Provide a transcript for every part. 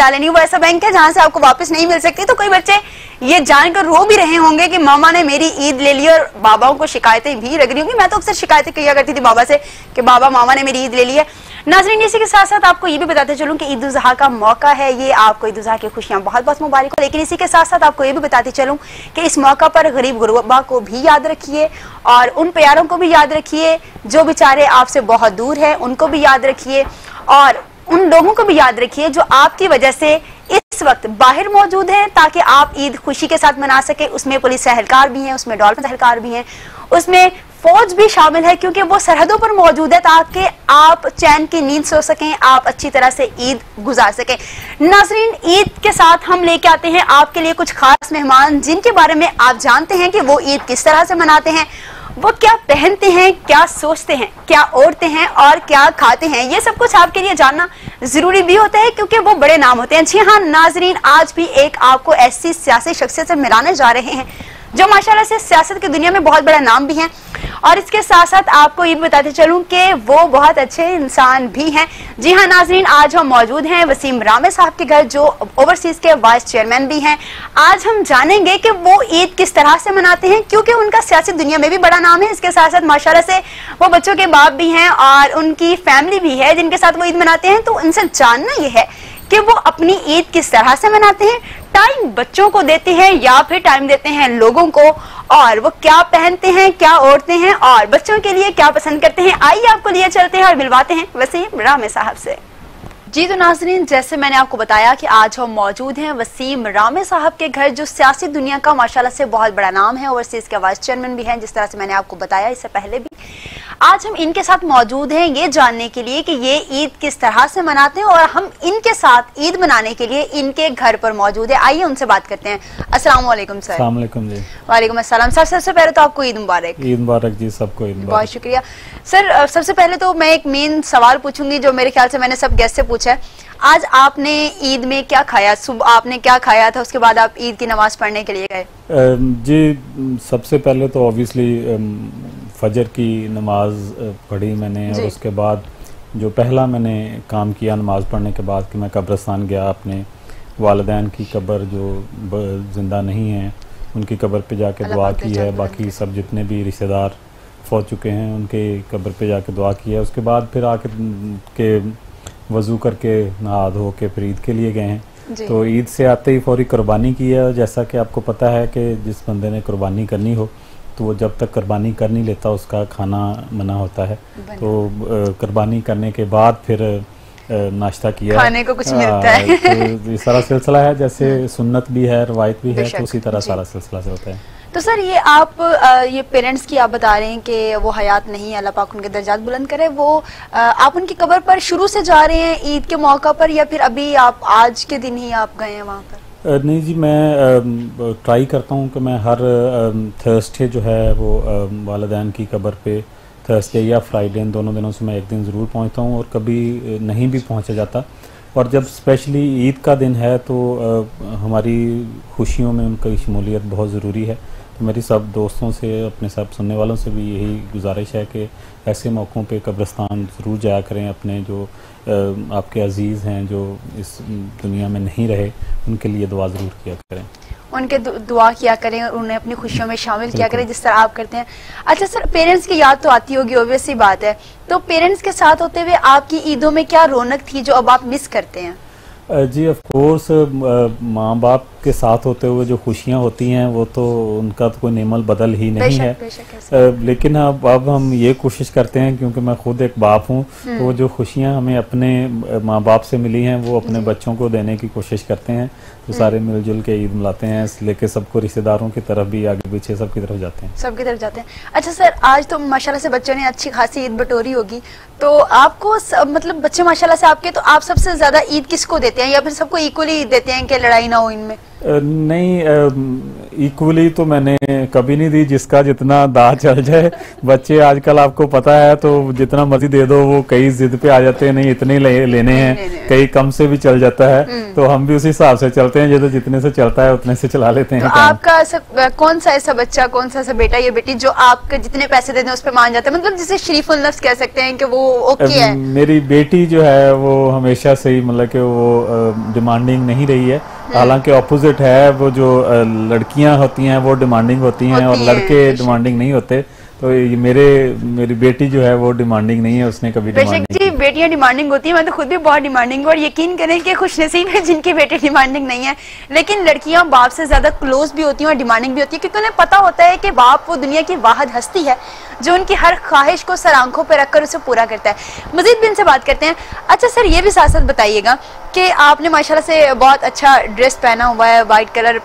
डाले नहीं, वो ऐसा बैंक है जहां से आपको वापस नहीं मिल सकती। तो कोई बच्चे ये जानकर रो भी रहे होंगे कि मामा ने मेरी ईद ले ली, और बाबाओं को शिकायतें भी लग रही होंगी। मैं तो अक्सर शिकायतें किया करती थी बाबा से कि बाबा मामा ने मेरी ईद ले ली है। नाज़रीन, इसी के साथ साथ आपको ये भी बताते चलूं कि ईद उल ज़ुहा का मौका है, ये आपको ईद उल ज़ुहा की खुशियां बहुत बहुत मुबारक हो। लेकिन इसी के साथ साथ आपको ये भी बताते चलूं कि इस मौका पर गरीब गुरबा को भी याद रखिए और उन प्यारों को भी याद रखिए जो बेचारे आपसे बहुत दूर है, उनको भी याद रखिए और उन लोगों को भी याद रखिए जो आपकी वजह से इस वक्त बाहर मौजूद हैं, ताकि आप ईद खुशी के साथ मना सके। उसमें पुलिस एहलकार भी हैं, उसमें डॉल्फिन एहलकार भी हैं, उसमें फौज भी शामिल है, क्योंकि वो सरहदों पर मौजूद है ताकि आप चैन की नींद सो सकें, आप अच्छी तरह से ईद गुजार सकें। नाज़रीन, ईद के साथ हम लेके आते हैं आपके लिए कुछ खास मेहमान, जिनके बारे में आप जानते हैं कि वो ईद किस तरह से मनाते हैं, वो क्या पहनते हैं, क्या सोचते हैं, क्या ओढ़ते हैं और क्या खाते हैं। ये सब कुछ आपके लिए जानना जरूरी भी होता है क्योंकि वो बड़े नाम होते हैं। जी हाँ नाज़रीन, आज भी एक आपको ऐसी सियासी शख्सियत से मिलाने जा रहे हैं जो माशाल्लाह से सियासत की दुनिया में बहुत बड़ा नाम भी है, और इसके साथ साथ आपको ये बताते चलूं कि वो बहुत अच्छे इंसान भी हैं। जी हाँ नाज़रीन, आज हम मौजूद हैं वसीम रामे साहब के घर, जो ओवरसीज के वाइस चेयरमैन भी हैं। आज हम जानेंगे कि वो ईद किस तरह से मनाते हैं, क्योंकि उनका सियासी दुनिया में भी बड़ा नाम है। इसके साथ साथ माशाल्लाह से वो बच्चों के बाप भी हैं और उनकी फैमिली भी है जिनके साथ वो ईद मनाते हैं। तो उनसे जानना यह है कि वो अपनी ईद किस तरह से मनाते हैं, टाइम बच्चों को देते हैं या फिर टाइम देते हैं लोगों को, और वो क्या पहनते हैं, क्या ओढ़ते हैं और बच्चों के लिए क्या पसंद करते हैं। आइए आपको लिए चलते हैं और मिलवाते हैं वसीम रामे साहब से। जी तो नाज़रीन, जैसे मैंने आपको बताया कि आज हम मौजूद हैं वसीम रामे साहब के घर, जो सियासी दुनिया का माशाल्लाह से बहुत बड़ा नाम है, ओवरसीज के वाइस चेयरमैन भी हैं, जिस तरह से मैंने आपको बताया इससे पहले भी। आज हम इनके साथ मौजूद हैं ये जानने के लिए कि ये ईद किस तरह से मनाते हैं, और हम इनके साथ ईद मनाने के लिए इनके घर पर मौजूद है। आइए उनसे बात करते हैं। अस्सलाम वालेकुम सर। अस्सलाम वालेकुम जी। वालेकुम अस्सलाम सर। सबसे पहले तो आपको ईद मुबारक। ईद मुबारक जी, सबको ईद मुबारक। बहुत शुक्रिया सर। सबसे पहले तो मैं एक मेन सवाल पूछूंगी जो मेरे ख्याल से मैंने सब गेस्ट से पूछा है। आज आपने ईद में क्या खाया, सुबह आपने क्या खाया था, उसके बाद आप ईद की नमाज पढ़ने के लिए गए? जी सबसे पहले तो ऑब्वियसली फजर की नमाज पढ़ी मैंने, और उसके बाद जो पहला मैंने काम किया नमाज पढ़ने के बाद कि मैं कब्रिस्तान गया, अपने वालिदैन की कब्र जो जिंदा नहीं हैं उनकी कब्र पे जाके दुआ की है। बाकी सब जितने भी रिश्तेदार फौत चुके हैं उनके कब्र पे जाके दुआ की है। उसके बाद फिर आके के वज़ू करके नहा धो के फिर ईद के लिए गए हैं। तो ईद से आते ही फौरी कुर्बानी की है। जैसा कि आपको पता है कि जिस बंदे ने कुर्बानी करनी हो तो वो जब तक कुर्बानी कर नहीं लेता उसका खाना मना होता है। तो कुर्बानी करने के बाद फिर नाश्ता किया, खाने को कुछ मिलता है। तो ये सारा सिलसिला है, जैसे सुन्नत भी है, रवायत भी है, तो उसी तरह सारा सिलसिला से होता है। तो सर ये आप ये पेरेंट्स की आप बता रहे हैं कि वो हयात नहीं, अल्लाह पाक उनके दर्जात बुलंद करे, वो आप उनकी कब्र पर शुरू से जा रहे हैं ईद के मौका पर, या फिर अभी आप आज के दिन ही आप गए हैं वहाँ पर? नहीं जी, मैं ट्राई करता हूँ कि मैं हर थर्सडे जो है वो वालिदैन की कब्र पे थर्सडे या फ्राइडे, इन दोनों दिनों से मैं एक दिन ज़रूर पहुँचता हूँ, और कभी नहीं भी पहुँचा जाता। और जब स्पेशली ईद का दिन है तो हमारी खुशियों में उनकी शमूलियत बहुत ज़रूरी है। तो मेरी सब दोस्तों से, अपने सब सुनने वालों से भी यही गुजारिश है कि ऐसे मौक़ों पे कब्रिस्तान ज़रूर जाया करें। अपने जो आपके अजीज़ हैं जो इस दुनिया में नहीं रहे, उनके लिए दुआ ज़रूर किया करें, उनके दुआ किया करें और उन्हें अपनी खुशियों में शामिल किया करें जिस तरह आप करते हैं। अच्छा सर, पेरेंट्स की याद तो आती होगी, ऑब्वियस सी बात है। तो पेरेंट्स के साथ होते हुए आपकी ईदों में क्या रौनक थी जो अब आप मिस करते हैं? जी ऑफ कोर्स, माँ बाप के साथ होते हुए जो खुशियाँ होती हैं वो तो उनका तो कोई नेमल बदल ही नहीं है। लेकिन अब हम ये कोशिश करते हैं, क्योंकि मैं खुद एक बाप हूँ, तो वो जो खुशियाँ हमें अपने माँ बाप से मिली हैं वो अपने बच्चों को देने की कोशिश करते हैं। तो सारे मिलजुल के ईद मनाते हैं, लेके सबको, रिश्तेदारों की तरफ भी, आगे पीछे सबकी तरफ जाते हैं, सबकी तरफ जाते हैं। अच्छा सर, आज तो माशाल्लाह से बच्चों ने अच्छी खासी ईद बटोरी होगी, तो आपको मतलब बच्चे माशाल्लाह से आपके, तो आप सबसे ज्यादा ईद किसको देते हैं, या फिर सबको इक्वली देते हैं कि लड़ाई ना हो इनमें? नहीं, इक्वली तो मैंने कभी नहीं दी, जिसका जितना दांव चल जाए। बच्चे आजकल आपको पता है तो जितना मर्जी दे दो, वो कई जिद पे आ जाते हैं, नहीं इतने लेने हैं, कई कम से भी चल जाता है। तो हम भी उसी हिसाब से चलते हैं, जितने से चलता है उतने से चला लेते हैं। तो आपका कौन सा ऐसा बच्चा, कौन सा ऐसा बेटा या बेटी जो आपके जितने पैसे दे दें उस पर मान जाता है, मतलब जिसे शरीफुल नफ्स कह सकते हैं कि वो ओके है? मेरी बेटी जो है वो हमेशा से ही मतलब कि वो डिमांडिंग नहीं रही है। हालांकि ऑपोजिट है, वो जो लड़कियां होती हैं वो डिमांडिंग होती हैं और लड़के डिमांडिंग नहीं होते। तो ये मेरी बेटी जो है वो डिमांडिंग नहीं है, उसने कभी डिमांडिंग जी बेटियां डिमांडिंग होती हैं, मैं तो खुद भी बहुत डिमांडिंग हूँ और यकीन करें कि खुशनसीब है जिनकी बेटी डिमांडिंग नहीं है। लेकिन लड़कियां बाप से ज्यादा क्लोज भी होती हैं और डिमांडिंग भी होती है, क्योंकि उन्हें पता होता है कि बाप वो दुनिया की वाहिद हस्ती है जो उनकी हर ख्वाहिश को सर आंखों पर रखकर उसे पूरा करता है। मजीद भी इनसे बात करते हैं। अच्छा सर, ये भी साथ साथ बताइएगा कि आपने माशाल्लाह से बहुत अच्छा ड्रेस पहना हुआ है, व्हाइट कलर,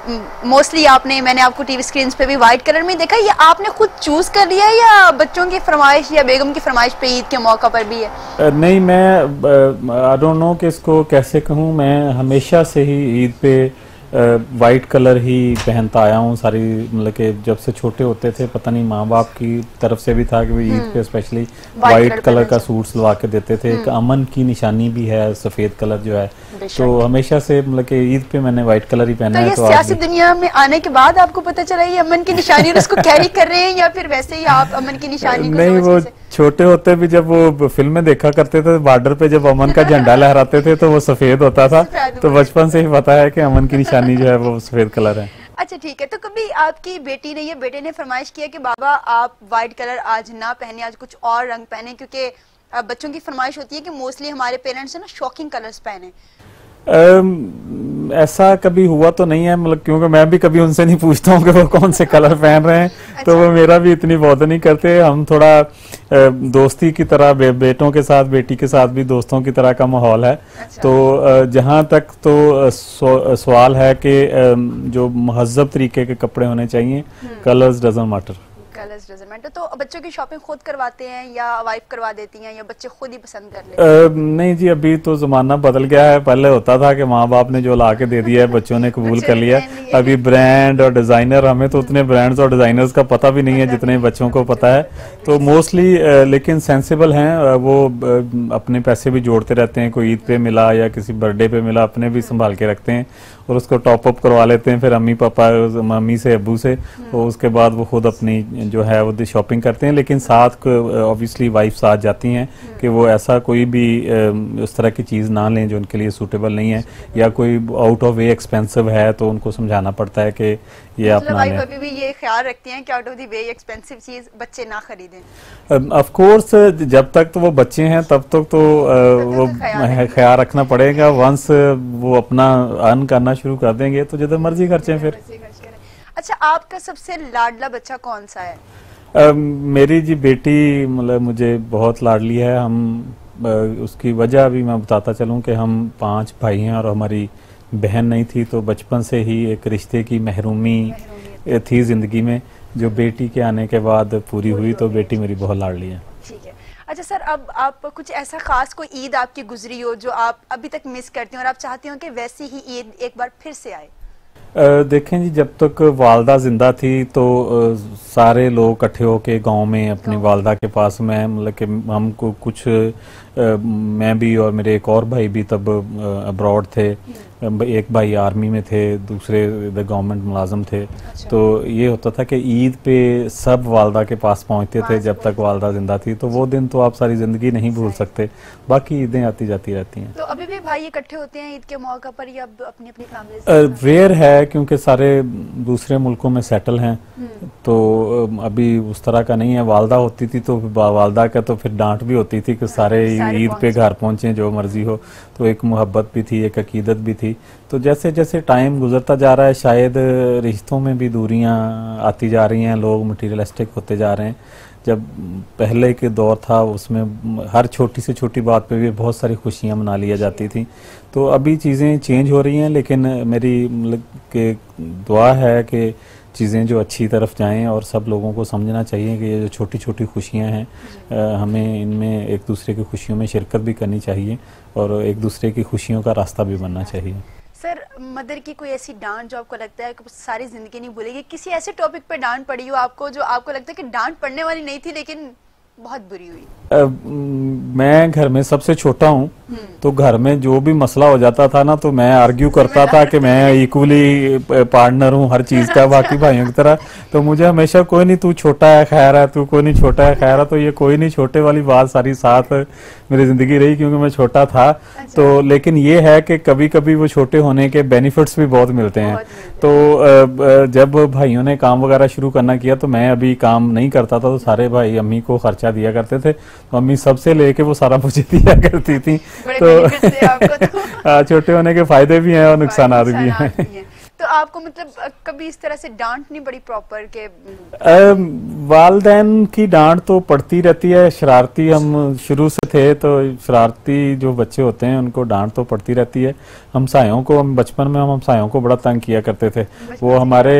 मोस्टली मैंने आपको टीवी स्क्रीन पे भी व्हाइट कलर में देखा। ये आपने खुद चूज कर लिया है या बच्चों की फरमाइश या बेगम की फरमाइश पे ईद के मौका पर भी है? नहीं, मैं आई डोंट नो कि इसको कैसे कहूँ, मैं हमेशा से ही ईद पे वाइट कलर ही पहनता आया हूँ सारी, मतलब कि जब से छोटे होते थे, पता नहीं माँ बाप की तरफ से भी था कि वो ईद पे स्पेशली वाइट कलर का सूट सिलवा के देते थे। एक अमन की निशानी भी है सफेद कलर जो है, तो हमेशा से मतलब कि ईद पे मैंने व्हाइट कलर ही पहना है। तो सियासी दुनिया में आने के बाद आपको पता चला ये अमन की निशानी और उसको कैरी कर रहे हैं, या फिर वैसे ही आप अमन की निशानी को? नहीं, वो छोटे होते भी जब वो फिल्में देखा करते थे, बॉर्डर पे जब अमन का झंडा लहराते थे तो वो सफेद होता था, तो बचपन से ही पता है कि अमन की निशानी जो है वो सफेद कलर है। अच्छा ठीक है, तो कभी आपकी बेटी ने या बेटे ने फरमाइश किया कि बाबा आप व्हाइट कलर आज ना पहने, आज कुछ और रंग पहने? क्योंकि बच्चों की फरमाइश होती है कि मोस्टली हमारे पेरेंट्स है ना शॉकिंग कलर्स पहने। ऐसा कभी हुआ तो नहीं है, मतलब क्योंकि मैं भी कभी उनसे नहीं पूछता हूँ कि वो कौन से कलर पहन रहे हैं। अच्छा। तो वो मेरा भी इतनी बहुत नहीं करते। हम थोड़ा दोस्ती की तरह बेटों के साथ, बेटी के साथ भी दोस्तों की तरह का माहौल है। अच्छा। तो जहाँ तक तो सवाल है कि जो महज़ब तरीके के कपड़े होने चाहिए, कलर्स डजंट मैटर। तो बच्चों की शॉपिंग खुद करवाते हैं या वाइफ करवा देती हैं या बच्चे खुद ही पसंद कर लेते हैं? नहीं जी, अभी तो जमाना बदल गया है। पहले होता था कि माँ बाप ने जो ला के दे दिया है बच्चों ने कबूल कर लिया। अभी ब्रांड और डिजाइनर, हमें तो उतने ब्रांड्स और डिजाइनर्स का पता भी नहीं है जितने बच्चों को पता है। तो मोस्टली लेकिन सेंसिबल हैं, वो अपने पैसे भी जोड़ते रहते हैं। कोई ईद पे मिला या किसी बर्थडे पे मिला, अपने भी संभाल के रखते हैं और उसको टॉप अप करवा लेते हैं, फिर अम्मी पापा, मम्मी से, अब्बू से। तो उसके बाद वो खुद अपनी जो है वो शॉपिंग करते हैं। लेकिन साथ ऑब्वियसली वाइफ साथ जाती हैं कि वो ऐसा कोई भी उस तरह की चीज़ ना लें जो उनके लिए सूटेबल नहीं है, या कोई आउट ऑफ वे एक्सपेंसिव है तो उनको समझाना पड़ता है कि ये अपना वाइफ अभी भी ये ख्याल रखती हैं कि out of the way expensive चीज बच्चे ना खरीदें। ऑफ कोर्स जब तक तो वो बच्चे हैं तब तक तो वो ख्याल रखना पड़ेगा। वंस वो अपना अर्न करना शुरू कर देंगे तो जितना मर्जी खर्चे फिर। अच्छा, आपका सबसे लाडला बच्चा कौन सा है? मेरी जी बेटी मतलब मुझे बहुत लाडली है। हम उसकी वजह भी मैं बताता चलूं कि हम 5 भाई हैं और हमारी बहन नहीं थी, तो बचपन से ही एक रिश्ते की महरूमी थी जिंदगी में, जो बेटी के आने के बाद पूरी हुई। तो बेटी मेरी बहुत लाडली है। ठीक है। अच्छा सर, अब आप कुछ ऐसा खास कोई ईद आपकी गुजरी हो जो आप अभी तक मिस करते हो और आप चाहते हो कि वैसी ही ईद एक बार फिर से आए? देखें जी, जब तक वालदा जिंदा थी तो सारे लोग इकट्ठे होके गांव में अपनी वालदा के पास में, मतलब कि हमको कुछ मैं भी और मेरे एक और भाई भी तब अब्रॉड थे। एक भाई आर्मी में थे, दूसरे गवर्नमेंट मुलाजम थे। अच्छा। तो ये होता था कि ईद पे सब वालदा के पास पहुंचते थे जब तक वालदा जिंदा थी। तो वो दिन तो आप सारी जिंदगी नहीं भूल सकते। बाकी ईदें आती जाती रहती हैं। तो अभी भी भाई इकट्ठे होते हैं ईद के मौका पर या अपनी अपनी फैमिली? रेयर है क्योंकि सारे दूसरे मुल्कों में सेटल हैं, तो अभी उस तरह का नहीं है। वालदा होती थी तो वालदा का तो फिर डांट भी होती थी कि सारे ईद पे घर पहुंचे जो मर्जी हो। तो एक मोहब्बत भी थी, एक अकीदत भी थी। तो जैसे जैसे टाइम गुजरता जा रहा है, शायद रिश्तों में भी दूरियां आती जा रही हैं, लोग मटीरियलिस्टिक होते जा रहे हैं। जब पहले के दौर था उसमें हर छोटी से छोटी बात पे भी बहुत सारी खुशियां मना लिया जाती थी। तो अभी चीज़ें चेंज हो रही हैं, लेकिन मेरी के दुआ है कि चीज़ें जो अच्छी तरफ जाएं और सब लोगों को समझना चाहिए कि ये जो छोटी छोटी खुशियां हैं हमें इनमें एक दूसरे की खुशियों में शिरकत भी करनी चाहिए और एक दूसरे की खुशियों का रास्ता भी बनना चाहिए। सर मदर की कोई ऐसी डांट जो आपको लगता है कि सारी जिंदगी नहीं भूलेगी, किसी ऐसे टॉपिक पे डांट पड़ी हो आपको जो आपको लगता है कि डांट पड़ने वाली नहीं थी लेकिन बहुत बुरी हुई? मैं घर में सबसे छोटा हूँ, तो घर में जो भी मसला हो जाता था ना तो मैं आर्ग्यू करता था कि मैं इक्वली पार्टनर हूँ हर चीज का बाकी भाइयों की तरह। तो मुझे हमेशा कोई नहीं तू छोटा है खैर है, तू कोई नहीं छोटा है खैर है, तो ये कोई नहीं छोटे वाली बात सारी साथ मेरी जिंदगी रही क्योंकि मैं छोटा था। तो लेकिन ये है कि कभी कभी वो छोटे होने के बेनिफिट्स भी बहुत मिलते हैं। तो जब भाइयों ने काम वगैरह शुरू करना किया तो मैं अभी काम नहीं करता था, तो सारे भाई अम्मी को खर्चा दिया करते थे, तो अम्मी सबसे लेके वो सारा मुझे दिया करती थी। तो छोटे होने के फायदे भी हैं और नुकसान भी हैं। तो आपको मतलब कभी इस तरह से डांट नहीं पड़ी प्रॉपर के? वालदैन की डांट तो पड़ती रहती है, शरारती हम शुरू से थे, तो शरारती जो बच्चे होते हैं उनको डांट तो पड़ती रहती है। हमसायों को, हम बचपन में हम हमसायों को बड़ा तंग किया करते थे। वो हमारे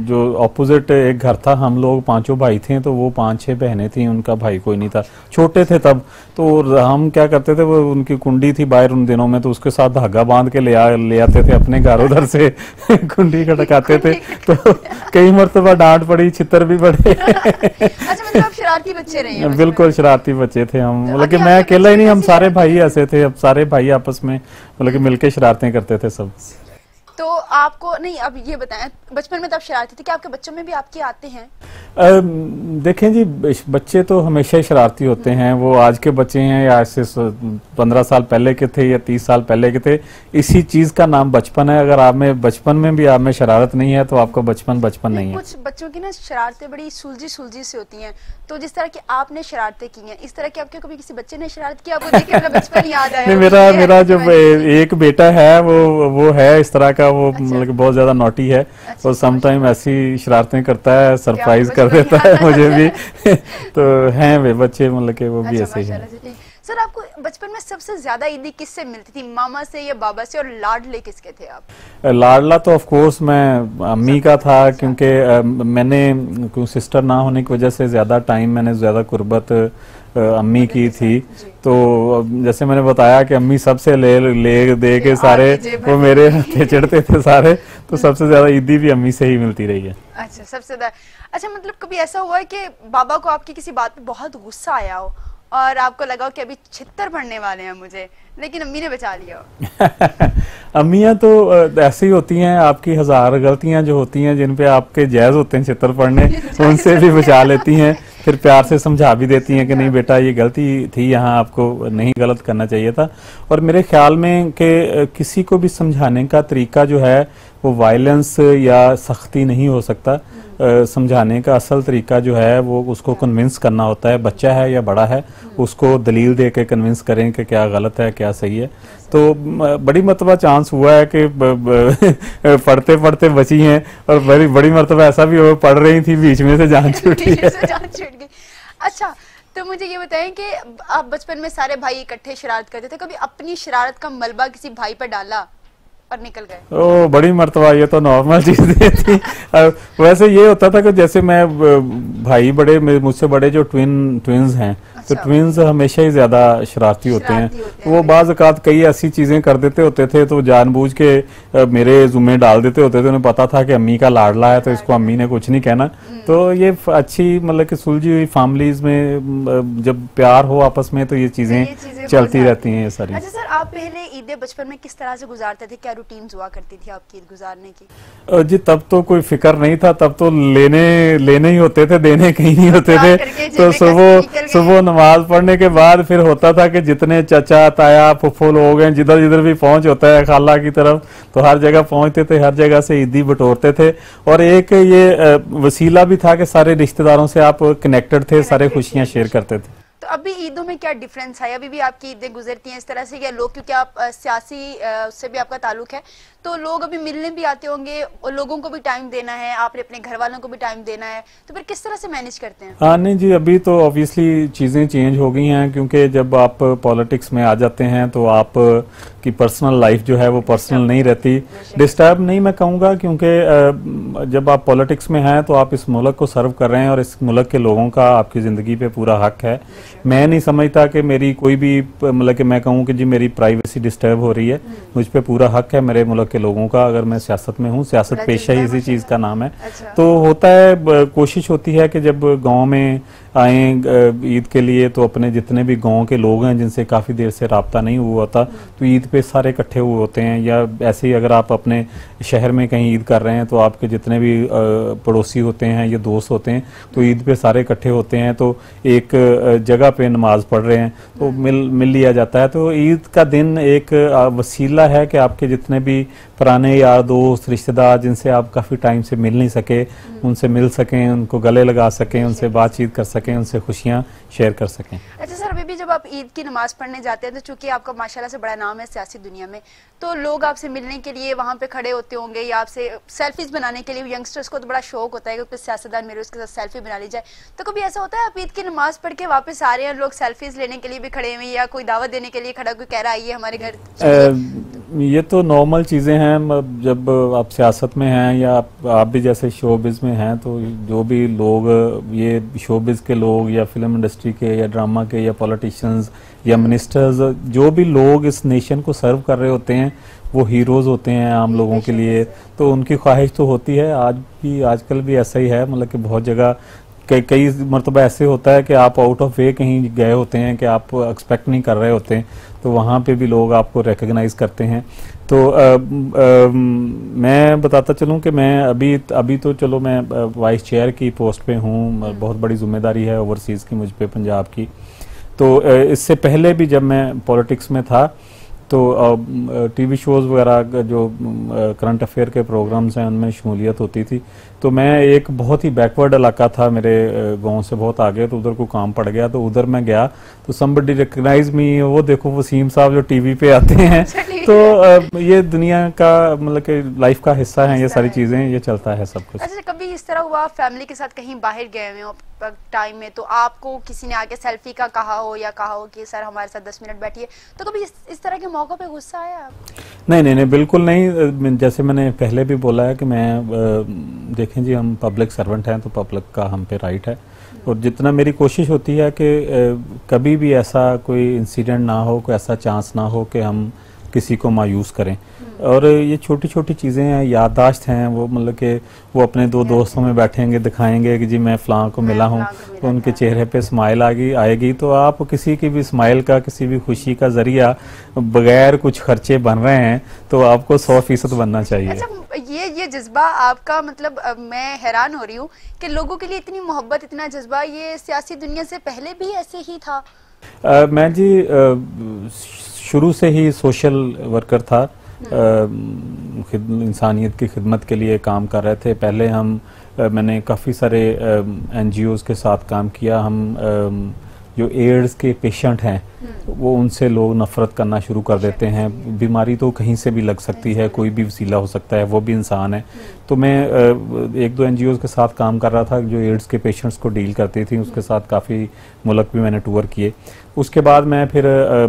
जो ऑपोजिट एक घर था, हम लोग 5 भाई थे, तो वो 5-6 बहनें थी, उनका भाई कोई नहीं था, छोटे थे तब। तो हम क्या करते थे, वो उनकी कुंडी थी बाहर उन दिनों में, तो उसके साथ धागा बांध के ले आते थे अपने घर, उधर से कुंडी खटकाते थे। तो कई मरतबा डांट पड़ी, छितर भी पड़े। अच्छा, मतलब आप शरारती बच्चे रहे हैं? बिल्कुल शरारती बच्चे थे हम, मतलब कि मैं अकेला ही नहीं, हम सारे भाई ऐसे थे, अब सारे भाई आपस में मतलब कि मिलके शरारतें करते थे सब। तो आपको नहीं, अब ये बताएं, बचपन में तब शरारती थे, क्या आपके बच्चों में भी आपके आते हैं? देखें जी, बच्चे तो हमेशा ही शरारती होते हैं। वो आज के बच्चे हैं या आज से 15 साल पहले के थे या 30 साल पहले के थे, इसी चीज का नाम बचपन है। अगर आप में बचपन में भी आप में शरारत नहीं है तो आपका बचपन नहीं है। कुछ बच्चों की ना शरारतें बड़ी सुलझी से होती हैं, तो जिस तरह की आपने शरारतें की हैं, इस तरह की आपके कभी किसी बच्चे ने शरारत की, आपको देख के अपना बचपन याद आया? मेरा जो एक बेटा है वो है इस तरह का, वो मतलब बहुत ज्यादा नॉटी है, और समटाइम ऐसी शरारतें करता है, सरप्राइज कर देता है मुझे भी। तो हैं वे बच्चे मतलब कि वो भी ऐसे ही हैं। सर आपको बचपन में सबसे ज्यादा ईदी किससे मिलती थी, मामा से या बाबा से, और लाडले किसके थे आप? लाडला तो ऑफ कोर्स मैं अम्मी का था, क्योंकि मैंने सिस्टर ना होने की वजह से ज्यादा टाइम मैंने ज्यादा कुर्बत अम्मी की थी। तो जैसे मैंने बताया कि अम्मी सबसे ले दे के सारे वो मेरे हाथे चढ़ते थे सारे, तो सबसे ज्यादा ईदी भी अम्मी से ही मिलती रही है। अच्छा, सबसे ज्यादा। अच्छा, मतलब कभी ऐसा हुआ है कि बाबा को आपकी किसी बात पे बहुत गुस्सा आया हो और आपको लगा हो कि अभी छित्तर पड़ने वाले हैं मुझे, लेकिन अम्मी ने बचा लिया हो? अम्मियां तो ऐसी होती हैं, आपकी 1000 गलतियां जो होती हैं जिन पे आपके जायज होते हैं छित्तर पड़ने, उनसे भी बचा लेती हैं, फिर प्यार से समझा भी देती हैं कि नहीं बेटा ये गलती थी, यहाँ आपको नहीं गलत करना चाहिए था। और मेरे ख्याल में कि किसी को भी समझाने का तरीका जो है वो वायलेंस या सख्ती नहीं हो सकता। समझाने का असल तरीका जो है वो उसको कन्विंस करना होता है, बच्चा है या बड़ा है, उसको दलील दे के कन्विंस करें कि क्या गलत है क्या सही है। तो बड़ी मरतबा चांस हुआ है कि पढ़ते पढ़ते बची हैं, और बड़ी मरतबा ऐसा भी हो पढ़ रही थी बीच में से जान छूटी है। अच्छा, तो मुझे ये बताएं कि आप बचपन में सारे भाई इकट्ठे शरारत करते थे, कभी अपनी शरारत का मलबा किसी भाई पर डाला और निकल गए? ओ बड़ी मर्तबा, ये तो नॉर्मल चीज थी। वैसे ये होता था कि जैसे मैं भाई बड़े मुझसे बड़े जो ट्विन्स हैं, तो ट्विन्स हमेशा ही ज्यादा शरारती होते हैं। वो बाज़ औक़ात कई ऐसी चीजें कर देते होते थे तो जानबूझ के मेरे जुम्मे डाल देते होते थे। उन्हें पता था कि अम्मी का लाडला है तो इसको अम्मी ने कुछ नहीं कहना। तो ये अच्छी मतलब कि सुलझी हुई फैमिलीज में जब प्यार हो आपस में तो ये चीजें चलती रहती हैं ये सारी। अच्छा सर, आप पहले ईद बचपन में किस तरह से गुजारते थे, क्या रूटीन हुआ करती थी आपकी ईद गुजारने की? जी तब तो कोई फिक्र नहीं था, तब तो लेने ही होते थे, देने कहीं नहीं होते थे। तो सुबह नमाज पढ़ने के बाद फिर होता था कि जितने चाचा ताया फुफ्फो लोग हैं, जिधर जिधर भी पहुंच होता है खाला की तरफ, तो हर जगह पहुंचते थे, हर जगह से ईदी बटोरते थे। और एक ये वसीला भी था कि सारे रिश्तेदारों से आप कनेक्टेड थे, सारे खुशियां शेयर करते थे। तो अभी ईदों में क्या डिफरेंस है? अभी भी आपकी ईदें गुजरती हैं इस तरह से, या लोग, क्योंकि आप सियासी उससे भी आपका ताल्लुक है, तो लोग अभी मिलने भी आते होंगे और लोगों को भी टाइम देना है, आपने अपने घर वालों को भी टाइम देना है, तो फिर किस तरह से मैनेज करते हैं? हाँ नहीं जी, अभी तो ऑब्वियसली चीज़ें चेंज हो गई हैं, क्योंकि जब आप पॉलिटिक्स में आ जाते हैं तो आप कि पर्सनल लाइफ जो है वो पर्सनल नहीं रहती। डिस्टर्ब नहीं मैं कहूँगा, क्योंकि जब आप पॉलिटिक्स में हैं तो आप इस मुल्क को सर्व कर रहे हैं और इस मुल्क के लोगों का आपकी ज़िंदगी पे पूरा हक है। मैं नहीं समझता कि मेरी कोई भी मतलब कि मैं कहूँ कि जी मेरी प्राइवेसी डिस्टर्ब हो रही है। मुझ पे पूरा हक है मेरे मुल्क के लोगों का। अगर मैं सियासत में हूँ, सियासत पेशा ही इसी चीज़ का नाम है। तो होता है, कोशिश होती है कि जब गाँव में आए ईद के लिए तो अपने जितने भी गांव के लोग हैं जिनसे काफ़ी देर से राब्ता नहीं हुआ होता, तो ईद पे सारे इकट्ठे हुए होते हैं। या ऐसे ही अगर आप अपने शहर में कहीं ईद कर रहे हैं तो आपके जितने भी पड़ोसी होते हैं या दोस्त होते हैं तो ईद पे सारे इकट्ठे होते हैं, तो एक जगह पे नमाज पढ़ रहे हैं तो मिल लिया जाता है। तो ईद का दिन एक वसीला है कि आपके जितने भी पुराने यार दोस्त रिश्तेदार जिनसे आप काफ़ी टाइम से मिल नहीं सके, उनसे मिल सकें, उनको गले लगा सकें, उनसे बातचीत कर सकें, उनसे खुशियाँ शेयर कर सकें। अच्छा सर, अभी भी जब आप ईद की नमाज पढ़ने जाते हैं तो चूंकि आपका माशाल्लाह से बड़ा नाम है सियासी दुनिया में, तो लोग आपसे मिलने के लिए वहाँ पे खड़े होते होंगे या आपसे सेल्फीज बनाने के लिए, यंगस्टर्स को तो बड़ा शौक होता है कि कोई सियासतदान मेरे उसके साथ सेल्फी बना ली जाए। तो कभी ऐसा होता है आप ईद की नमाज पढ़ के वापस आ रहे हैं, लोग सेल्फीज लेने के लिए भी खड़े हुए या कोई दावत देने के लिए खड़ा, कोई कह रहा है ये हमारे घर? ये तो नॉर्मल चीज़ें हैं। जब आप सियासत में हैं या आप भी जैसे शोबिज़ में हैं, तो जो भी लोग ये शोबिज़ के लोग या फिल्म इंडस्ट्री के या ड्रामा के या पॉलिटिशियंस या मिनिस्टर्स, जो भी लोग इस नेशन को सर्व कर रहे होते हैं वो हीरोज़ होते हैं आम लोगों के लिए। तो उनकी ख्वाहिश तो होती है, आजकल भी ऐसा ही है। मतलब कि बहुत जगह कई मरतबा ऐसे होता है कि आप आउट ऑफ वे कहीं गए होते हैं कि आप एक्सपेक्ट नहीं कर रहे होते हैं, तो वहाँ पे भी लोग आपको रिकग्नाइज करते हैं। तो मैं बताता चलूँ कि मैं अभी तो चलो मैं वाइस चेयर की पोस्ट पे हूँ, बहुत बड़ी जिम्मेदारी है ओवरसीज़ की मुझ पे, पंजाब की। तो इससे पहले भी जब मैं पॉलिटिक्स में था तो टीवी शोज़ वगैरह जो करंट अफेयर के प्रोग्राम्स हैं उनमें शमूलियत होती थी। तो मैं एक बहुत ही बैकवर्ड इलाका था मेरे गांव से बहुत आगे, तो उधर को काम पड़ गया, तो उधर मैं गया तो समबडी रिकग्नाइज मी, वो देखो वसीम साहब जो टीवी पे आते हैं। तो ये दुनिया का मतलब कि लाइफ का हिस्सा है ये सारी चीज़ें, ये चलता है सब कुछ। अच्छा, कभी इस तरह हुआ फैमिली के साथ कहीं बाहर गए हुए हो टाइम में, तो आपको किसी ने आके सेल्फी का कहा हो या कहा हो कि सर हमारे साथ 10 मिनट बैठिए, तो कभी इस तरह के मौकों पे गुस्सा आया? नहीं, बिल्कुल नहीं। जैसे मैंने पहले भी बोला है कि मैं देखें जी, हम पब्लिक सर्वेंट हैं तो पब्लिक का हम पे राइट है, और जितना मेरी कोशिश होती है कि कभी भी ऐसा कोई इंसिडेंट ना हो, कोई ऐसा चांस ना हो कि हम किसी को मायूस करें। और ये छोटी छोटी चीज़ें हैं, याददाश्त हैं, वो मतलब कि वो अपने दो दोस्तों में बैठेंगे, दिखाएंगे कि जी मैं फ़लाँ को मिला हूँ, तो उनके चेहरे पे स्माइल आएगी। तो आप किसी की भी स्माइल का, किसी भी खुशी का ज़रिया बगैर कुछ खर्चे बन रहे हैं तो आपको 100% बनना चाहिए। अच्छा, ये जज्बा आपका, मतलब मैं हैरान हो रही हूँ कि लोगों के लिए इतनी मोहब्बत, इतना जज्बा, ये सियासी दुनिया से पहले भी ऐसे ही था? मैं जी शुरू से ही सोशल वर्कर था, इंसानियत की खिदमत के लिए काम कर रहे थे। पहले मैंने काफ़ी सारे NGOs के साथ काम किया। हम जो एड्स के पेशेंट हैं वो उनसे लोग नफ़रत करना शुरू कर देते हैं। बीमारी तो कहीं से भी लग सकती है, कोई भी वसीला हो सकता है, वो भी इंसान है। तो मैं 1-2 NGOs के साथ काम कर रहा था जो एड्स के पेशेंट्स को डील करती थी, उसके साथ काफ़ी मुल्क भी मैंने टूर किए। उसके बाद मैं फिर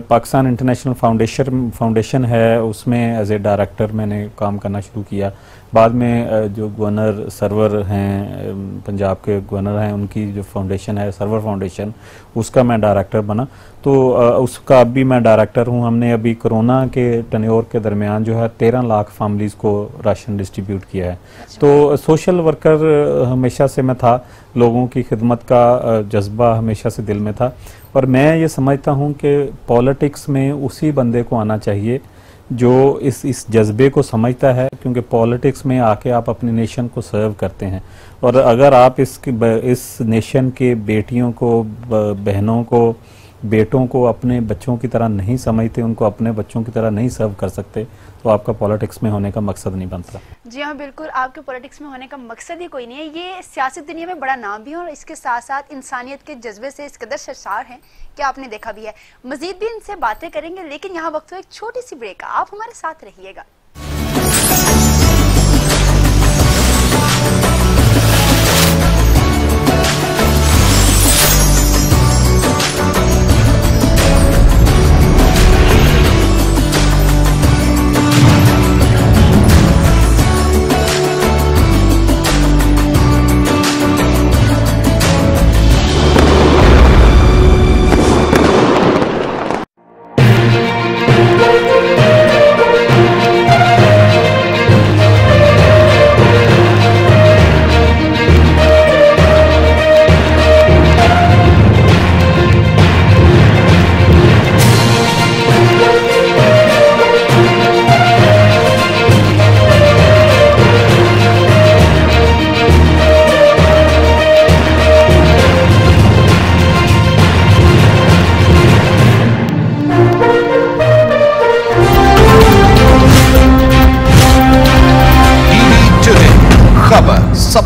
पाकिस्तान इंटरनेशनल फाउंडेशन है, उसमें एज ए डायरेक्टर मैंने काम करना शुरू किया। बाद में जो गवर्नर सरवर हैं, पंजाब के गवर्नर हैं, उनकी जो फाउंडेशन है सरवर फाउंडेशन, उसका मैं डायरेक्टर बना। तो उसका अभी मैं डायरेक्टर हूँ। हमने अभी कोरोना के टन्योर के दरमियान जो है 13 लाख फैमिलीज़ को राशन डिस्ट्रीब्यूट किया है। तो सोशल वर्कर हमेशा से मैं था, लोगों की खिदमत का जज्बा हमेशा से दिल में था। और मैं ये समझता हूँ कि पॉलिटिक्स में उसी बंदे को आना चाहिए जो इस जज्बे को समझता है, क्योंकि पॉलिटिक्स में आके आप अपने नेशन को सर्व करते हैं। और अगर आप इस नेशन के बेटियों को, बहनों को, बेटों को अपने बच्चों की तरह नहीं समझते, उनको अपने बच्चों की तरह नहीं सर्व कर सकते, तो आपका पॉलिटिक्स में होने का मकसद नहीं बनता। जी हाँ, बिल्कुल, आपके पॉलिटिक्स में होने का मकसद ही कोई नहीं है। ये सियासी दुनिया में बड़ा नाम भी है और इसके साथ साथ इंसानियत के जज्बे से इस कदर सरशार हैं कि आपने देखा भी है। मजीद भी इनसे बातें करेंगे, लेकिन यहाँ वक्त हो एक छोटी सी ब्रेक का, आप हमारे साथ रहिएगा।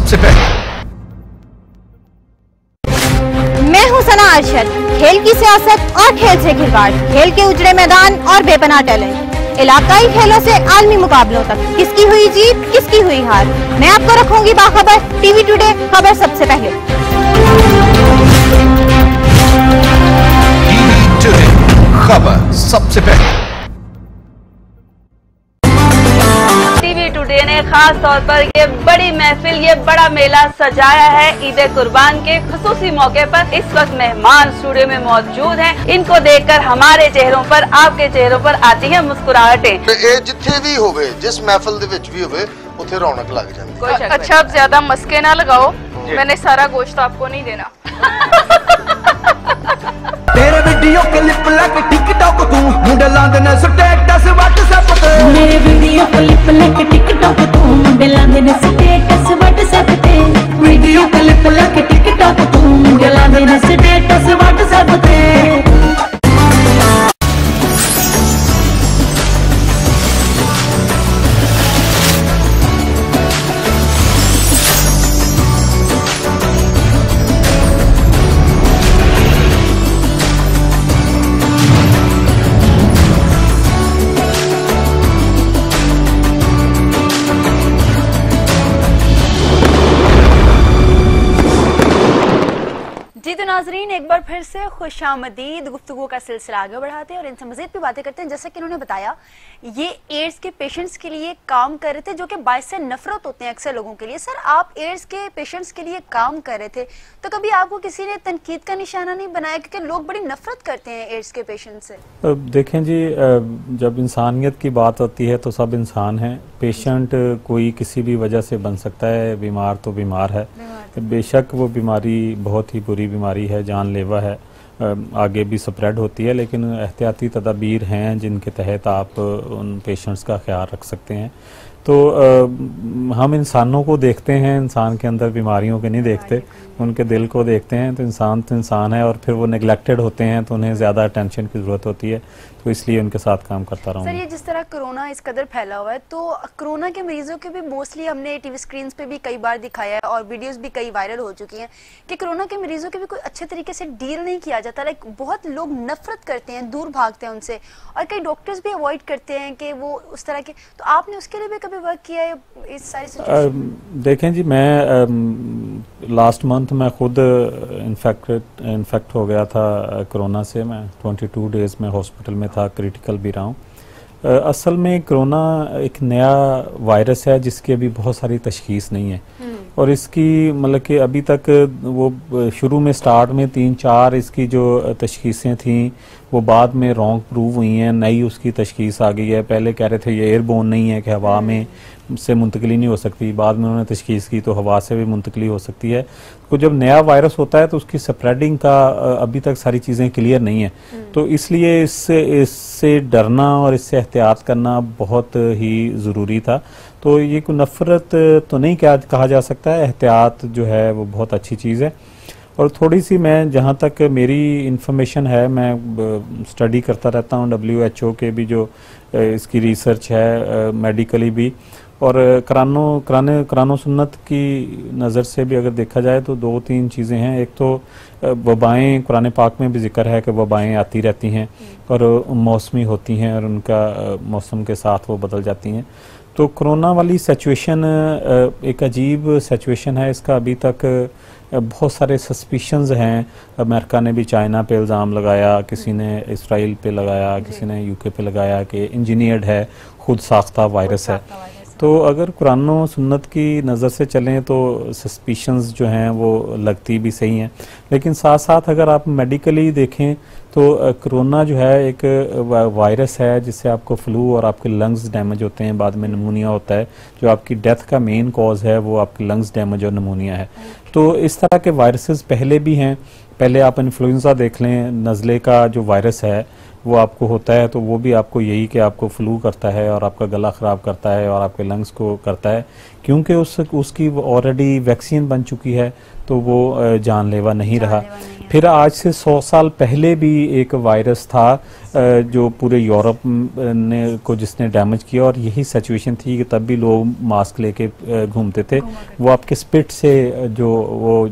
सबसे पहले। मैं हूं सना अरशद। खेल की सियासत और खेल से खिलवाड़, खेल के उजड़े मैदान और बेपनाह टैलेंट, इलाकाई खेलों से आलमी मुकाबलों तक, किसकी हुई जीत किसकी हुई हार, मैं आपको रखूंगी बाखबर। टीवी टुडे, खबर सबसे पहले। टीवी टुडे, खबर सबसे पहले। टीवी टुडे ने खास तौर पर ये बड़ी महफिल, ये बड़ा मेला सजाया है ईद कुर्बान के खुसूसी मौके पर। इस वक्त मेहमान स्टूडियो में मौजूद हैं। इनको देखकर हमारे चेहरों पर, आपके चेहरों पर आती है मुस्कुराहटें। जिथे भी होवे, जिस महफिल दे विच भी होवे, उथे रौनक लग जाती है। अच्छा, अब ज्यादा मस्के ना लगाओ, मैंने सारा गोश्त आपको नहीं देना। तेरे वीडियो क्लिप लग टिकटॉक तू मुंडे लांदे ने स्टेटस व्हाट्सएप पे। मेरे वीडियो क्लिप लग टिकटॉक तू मुंडे लांदे ने स्टेटस व्हाट्सएप पे। वीडियो क्लिप लग टिकटॉक तू मुंडे लांदे ने स्टेटस व्हाट्सएप पे। जी तो नाजरीन, एक बार फिर से खुशामदीद। गुफ्तगू का सिलसिला आगे बढ़ाते हैं और इनसे मजीद भी बातें करते हैं। जैसा कि उन्होंने बताया, ये एड्स के पेशेंट्स के लिए काम कर रहे थे, जो कि बाइस से नफरत होते हैं अक्सर लोगों के लिए। सर, आप एड्स के पेशेंट्स के लिए काम कर रहे थे, तो कभी आपको किसी ने तनकीद का निशाना नहीं बनाया? क्योंकि लोग बड़ी नफरत करते हैं एड्स के पेशेंट से। देखें जी, जब इंसानियत की बात होती है तो सब इंसान हैं। पेशेंट कोई किसी भी वजह से बन सकता है, बीमार तो बीमार है। बेशक वो बीमारी बहुत ही बुरी बीमारी है, जानलेवा है, आगे भी स्प्रेड होती है, लेकिन एहतियाती तदाबीर हैं जिनके तहत आप उन पेशेंट्स का ख्याल रख सकते हैं। तो हम इंसानों को देखते हैं, इंसान के अंदर बीमारियों के नहीं देखते, उनके दिल को देखते हैं। तो इंसान है, और फिर वो नेग्लेक्टेड होते हैं तो उन्हें ज़्यादा अटेंशन की ज़रूरत होती है, तो इसलिए उनके साथ काम करता रहूँ। सर, ये जिस तरह कोरोना इस कदर फैला हुआ है, तो कोरोना के मरीजों के भी मोस्टली हमने टीवी स्क्रीन पे भी कई बार दिखाया है और वीडियोस भी कई वायरल हो चुकी हैं कि कोरोना के मरीजों के भी कोई अच्छे तरीके से डील नहीं किया जाता। लाइक बहुत लोग नफरत करते हैं, दूर भागते हैं उनसे, और कई डॉक्टर्स भी अवॉइड करते हैं कि वो उस तरह के। तो आपने उसके लिए भी कभी वर्क किया है इस सारी सिचुएशन? देखें जी, मैं लास्ट मंथ मैं खुद इन्फेक्ट हो गया था कोरोना से। मैं 22 डेज में हॉस्पिटल में था, क्रिटिकल भी रहा हूँ। असल में कोरोना एक नया वायरस है जिसकी अभी बहुत सारी तशखीस नहीं है, और इसकी मतलब कि अभी तक वो शुरू में स्टार्ट में 3-4 इसकी जो तशखीसें थी वो बाद में रॉन्ग प्रूव हुई हैं, नई उसकी तशखीस आ गई है। पहले कह रहे थे ये एयरबोर्न नहीं है कि हवा में से मुंतकली नहीं हो सकती, बाद में उन्होंने तशखीस की तो हवा से भी मुंतकली हो सकती है। तो जब नया वायरस होता है तो उसकी स्प्रेडिंग का अभी तक सारी चीज़ें क्लियर नहीं है, तो इसलिए इससे डरना और इससे एहतियात करना बहुत ही ज़रूरी था। तो ये कोई नफरत तो नहीं कहा जा सकता है, एहतियात जो है वो बहुत अच्छी चीज़ है। और थोड़ी सी मैं जहाँ तक मेरी इंफॉर्मेशन है, मैं स्टडी करता रहता हूँ WHO के भी जो इसकी रिसर्च है, मेडिकली भी, और कुरान सुन्नत की नज़र से भी अगर देखा जाए तो 2-3 चीज़ें हैं। एक तो वबाएँ, कुरान पाक में भी जिक्र है कि वबाएँ आती रहती हैं और मौसमी होती हैं और उनका मौसम के साथ वो बदल जाती हैं। तो कोरोना वाली सिचुएशन एक अजीब सिचुएशन है। इसका अभी तक बहुत सारे सस्पिशंस हैं। अमेरिका ने भी चाइना पे इल्ज़ाम लगाया, किसी ने इसराइल पे लगाया, किसी ने UK पे लगाया कि इंजीनियर्ड है, खुद साख्ता वायरस है। तो अगर कुरान और सुन्नत की नज़र से चलें तो सस्पिशंस जो हैं वो लगती भी सही हैं, लेकिन साथ साथ अगर आप मेडिकली देखें तो कोरोना जो है एक वायरस है जिससे आपको फ्लू और आपके लंग्स डैमेज होते हैं, बाद में नमूनिया होता है। जो आपकी डेथ का मेन कॉज है वो आपकी लंग्स डैमेज और नमूनिया है। तो इस तरह के वायरसेस पहले भी हैं। पहले आप इन्फ्लुएंजा देख लें, नज़ले का जो वायरस है वो आपको होता है तो वो भी आपको यही कि आपको फ्लू करता है और आपका गला ख़राब करता है और आपके लंग्स को करता है, क्योंकि उसकी ऑलरेडी वैक्सीन बन चुकी है तो वो जानलेवा नहीं रहा। फिर आज से 100 साल पहले भी एक वायरस था जो पूरे यूरोप ने को जिसने डैमेज किया, और यही सिचुएशन थी कि तब भी लोग मास्क लेके घूमते थे। वो आपके स्पिट से जो वो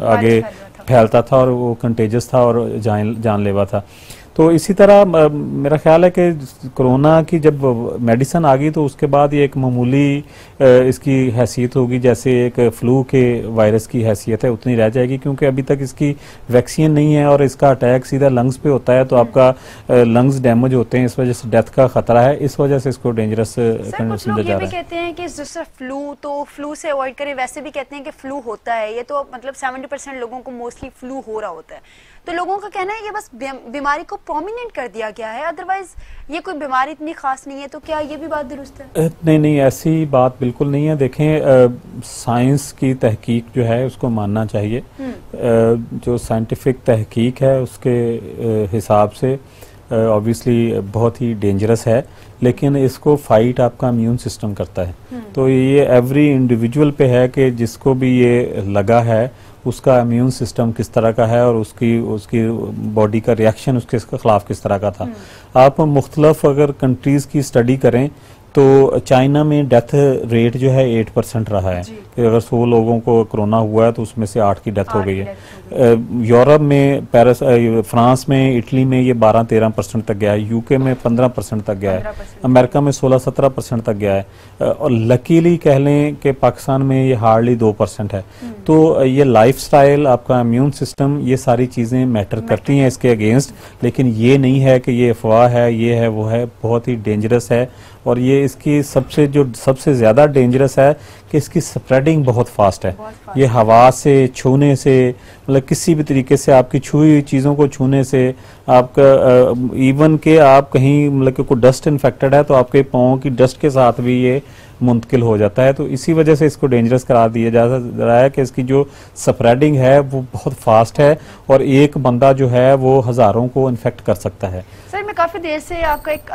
आगे फैलता था और वो कंटेजियस था और जानलेवा था। तो इसी तरह मेरा ख्याल है कि कोरोना की जब मेडिसिन आ गई तो उसके बाद ये एक मामूली इसकी हैसियत होगी, जैसे एक फ्लू के वायरस की हैसियत है उतनी रह जाएगी, क्योंकि अभी तक इसकी वैक्सीन नहीं है और इसका अटैक सीधा लंग्स पे होता है तो आपका लंग्स डैमेज होते हैं, इस वजह से डेथ का खतरा है, इस वजह से इसको डेंजरस समझा जा रहा है। कहते हैं कि जैसे फ्लू तो फ्लू से अवॉइड करें, वैसे भी कहते हैं कि फ्लू होता है, ये तो मतलब 70% लोगों को मोस्टली फ्लू हो रहा होता है, तो लोगों का कहना है ये बस बीमारी को प्रोमिनेंट कर दिया गया है, अदरवाइज ये कोई बीमारी इतनी खास नहीं है। तो क्या ये भी बात दुरुस्त है? नहीं, ऐसी बात बिल्कुल नहीं है। देखें, साइंस की तहकीक जो है उसको मानना चाहिए। जो साइंटिफिक तहकीक है उसके हिसाब से ऑब्वियसली बहुत ही डेंजरस है, लेकिन इसको फाइट आपका इम्यून सिस्टम करता है। तो ये एवरी इंडिविजुअल पे है कि जिसको भी ये लगा है उसका इम्यून सिस्टम किस तरह का है और उसकी बॉडी का रिएक्शन उसके खिलाफ किस तरह का था। आप मुख्तलिफ अगर कंट्रीज की स्टडी करें तो चाइना में डेथ रेट जो है 8% रहा है। अगर 100 लोगों को कोरोना हुआ है तो उसमें से 8 की डेथ हो गई है। यूरोप में फ्रांस में, इटली में ये 12-13% तक गया है, यूके में 15% तक गया है, अमेरिका में 16-17% तक गया है, और लकीली कह लें कि पाकिस्तान में ये हार्डली 2% है। तो ये लाइफस्टाइल, आपका इम्यून सिस्टम, ये सारी चीजें मैटर करती हैं इसके अगेंस्ट, लेकिन ये नहीं है कि ये अफवाह है, ये है वो है, बहुत ही डेंजरस है। और ये इसकी सबसे ज्यादा डेंजरस है कि इसकी स्प्रेडिंग बहुत फास्ट है। ये हवा से, छूने से, मतलब किसी भी तरीके से आपकी छुई हुई चीजों को छूने से, आपका इवन के आप कहीं मतलब कि कोई डस्ट इन्फेक्टेड है तो आपके पाँव की डस्ट के साथ भी ये मुंतकिल हो जाता है। तो इसी वजह से इसको डेंजरस करार दिया जा रहा है कि इसकी जो स्प्रेडिंग है वो बहुत फास्ट है और एक बंदा जो है वो हजारों को इन्फेक्ट कर सकता है। सर, मैं काफी देर से आपका एक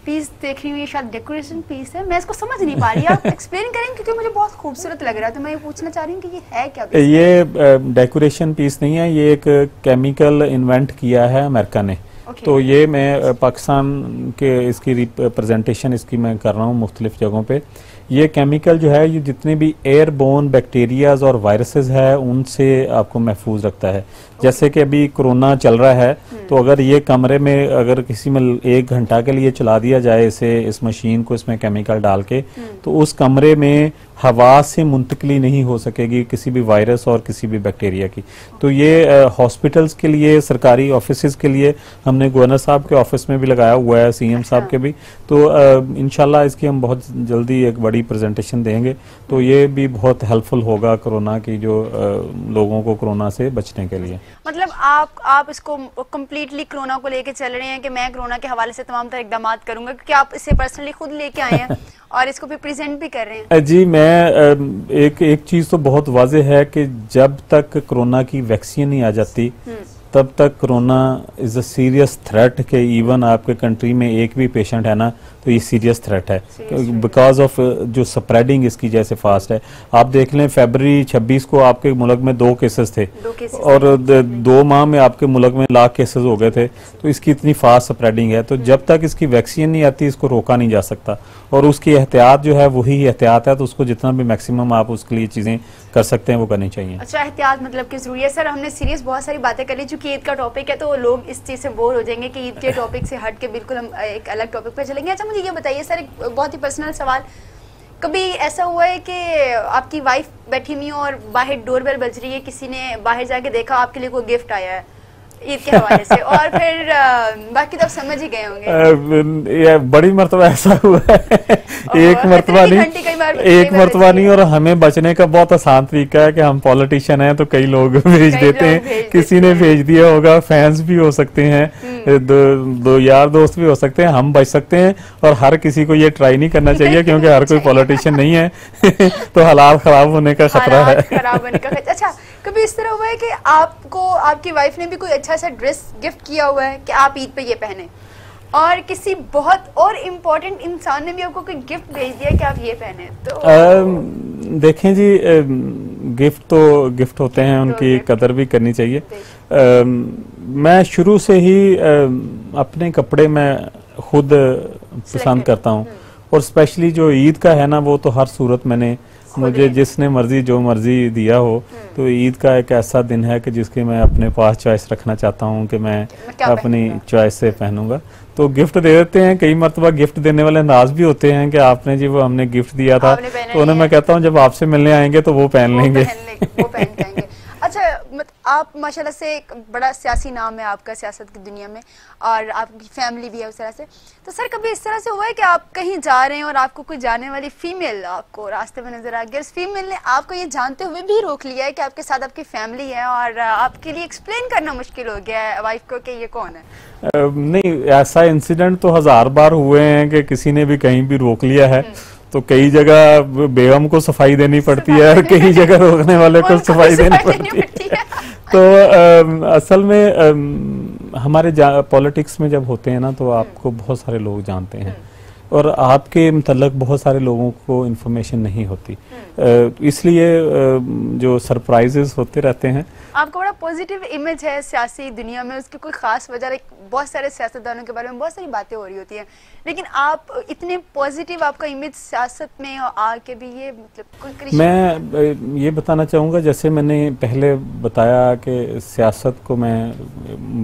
पीस देख रही हूँ, ये शायद डेकोरेशन पीस है, मैं इसको समझ नहीं पा रही, आप एक्सप्लेन करें क्योंकि मुझे बहुत खूबसूरत लग रहा है, तो मैं ये पूछना चाह रही हूँ कि ये है क्या? ये डेकोरेशन पीस नहीं है, ये एक केमिकल इन्वेंट किया है अमेरिका ने। तो ये मैं पाकिस्तान के इसकी रिप्रेजेंटेशन इसकी मैं कर रहा हूँ मुख्तलिफ जगहों पे। ये केमिकल जो है ये जितने भी एयरबोर्न बैक्टीरियाज और वायरसेस है उनसे आपको महफूज रखता है। जैसे कि अभी कोरोना चल रहा है तो अगर ये कमरे में अगर किसी में 1 घंटा के लिए चला दिया जाए इस मशीन को, इसमें केमिकल डाल के, तो उस कमरे में हवा से मुंतकली नहीं हो सकेगी किसी भी वायरस और किसी भी बैक्टीरिया की। तो ये हॉस्पिटल्स के लिए, सरकारी ऑफिस के लिए हमने गवर्नर साहब के ऑफिस में भी लगाया हुआ है, सीएम साहब के भी। तो इंशाल्लाह इसकी हम बहुत जल्दी एक बड़ी प्रेजेंटेशन देंगे, तो ये भी बहुत हेल्पफुल होगा कोरोना की जो लोगों को कोरोना से बचने के लिए। मतलब आप इसको कम्प्लीटली कोरोना को लेके चल रहे हैं कि मैं कोरोना के हवाले से तमाम तरह इकदाम करूंगा, क्योंकि आप इसे पर्सनली खुद लेके आए हैं और इसको भी प्रेजेंट भी कर रहे हैं। जी, मैं एक चीज तो बहुत वाज़ेह है कि जब तक कोरोना की वैक्सीन नहीं आ जाती तब तक corona is a serious threat के इवन आपके कंट्री में एक भी पेशेंट है ना तो ये सीरियस थ्रेट है बिकॉज ऑफ जो स्प्रेडिंग इसकी जैसे फास्ट है। आप देख लें फरवरी 26 को आपके मुल्क में 2 केसेस थे और 2 माह में आपके मुल्क में लाख केसेस हो गए थे। तो इसकी इतनी फास्ट स्प्रेडिंग है, तो जब तक इसकी वैक्सीन नहीं आती इसको रोका नहीं जा सकता और उसकी एहतियात जो है वही एहतियात है। तो उसको जितना भी मैक्सिमम आप उसके लिए चीजें कर सकते हैं वो करनी चाहिए। अच्छा, एहतियात मतलब कि जरूरी है? सर, हमने सीरियस बहुत सारी बातें कर ली, चूंकि ईद का टॉपिक है तो लोग इस चीज से बोर हो जाएंगे कि ईद के टॉपिक से हट के बिल्कुल हम एक अलग टॉपिक पे चलेंगे। अच्छा, मुझे ये बताइए सर, एक बहुत ही पर्सनल सवाल, कभी ऐसा हुआ है कि आपकी वाइफ बैठी हुई हो और बाहर डोरबेल बज रही है, किसी ने बाहर जाके देखा आपके लिए कोई गिफ्ट आया है ईद के हवाले से, और फिर बाकी तो आप समझ ही गए होंगे? बड़ी मरतबा ऐसा हुआ है। एक मरतबा नहीं, और हमें बचने का बहुत आसान तरीका है कि हम पॉलिटिशियन हैं तो कई लोग भेज देते हैं, किसी ने भेज दिया होगा, फैंस भी हो सकते हैं, दो यार दोस्त भी हो सकते हैं, हम बच सकते हैं। और हर किसी को ये ट्राई नहीं करना चाहिए क्योंकि हर कोई पॉलिटिशियन नहीं है तो हालात खराब होने का खतरा है। अच्छा, कभी इस तरह हुआ है कि आपको आपकी वाइफ ने भी कोई अच्छा सा ड्रेस गिफ्ट किया हुआ है कि आप ईद पे ये पहने, और किसी बहुत और इम्पोर्टेंट इंसान ने भी आपको कोई गिफ्ट भेज दिया कि आप ये पहने? तो देखें जी, गिफ्ट तो गिफ्ट होते हैं, उनकी कदर भी करनी चाहिए। मैं शुरू से ही अपने कपड़े में खुद पसंद करता हूँ, और स्पेशली जो ईद का है ना, वो तो हर सूरत मैंने, मुझे जिसने मर्जी जो मर्जी दिया हो, तो ईद का एक ऐसा दिन है कि जिसकी मैं अपने पास चॉइस रखना चाहता हूँ कि मैं अपनी चॉइस से पहनूंगा। तो गिफ्ट दे देते हैं, कई मरतबा गिफ्ट देने वाले नाराज भी होते हैं कि आपने जी वो हमने गिफ्ट दिया था, तो उन्हें मैं कहता हूँ जब आपसे मिलने आएंगे तो वो पहन लेंगे। वो पहन जाएंगे। अच्छा, आप माशाल्लाह से एक बड़ा सियासी नाम है आपका सियासत की दुनिया में, और आपकी फैमिली भी है उस तरह से। तो सर कभी इस तरह से हुआ है कि आप कहीं जा रहे हैं और आपको कोई जाने वाली फीमेल आपको रास्ते में नजर आ गई, उस फीमेल ने आपको ये जानते हुए भी रोक लिया है कि आपके साथ आपकी फैमिली है, और आपके लिए एक्सप्लेन करना मुश्किल हो गया है वाइफ को कि ये कौन है? नहीं, ऐसा इंसिडेंट तो 1000 बार हुए हैं कि किसी ने भी कहीं भी रोक लिया है। तो कई जगह बेगम को सफाई देनी पड़ती है, और कई जगह रोकने वाले को सफाई देनी पड़ती है। तो असल में हमारे पॉलिटिक्स में जब होते हैं ना, तो आपको बहुत सारे लोग जानते हैं, और आपके मतलब बहुत सारे लोगों को इन्फॉर्मेशन नहीं होती, इसलिए जो सरप्राइजेस होते रहते हैं। आपका बड़ा पॉजिटिव इमेज है सियासी दुनिया में, उसकी कोई खास वजह? बहुत सारे सियासतदानों के बारे में बहुत सारी बातें हो रही होती हैं, लेकिन आप इतने पॉजिटिव, आपका इमेज सियासत में आके भी ये मतलब कोई? मैं ये बताना चाहूँगा, जैसे मैंने पहले बताया कि सियासत को मैं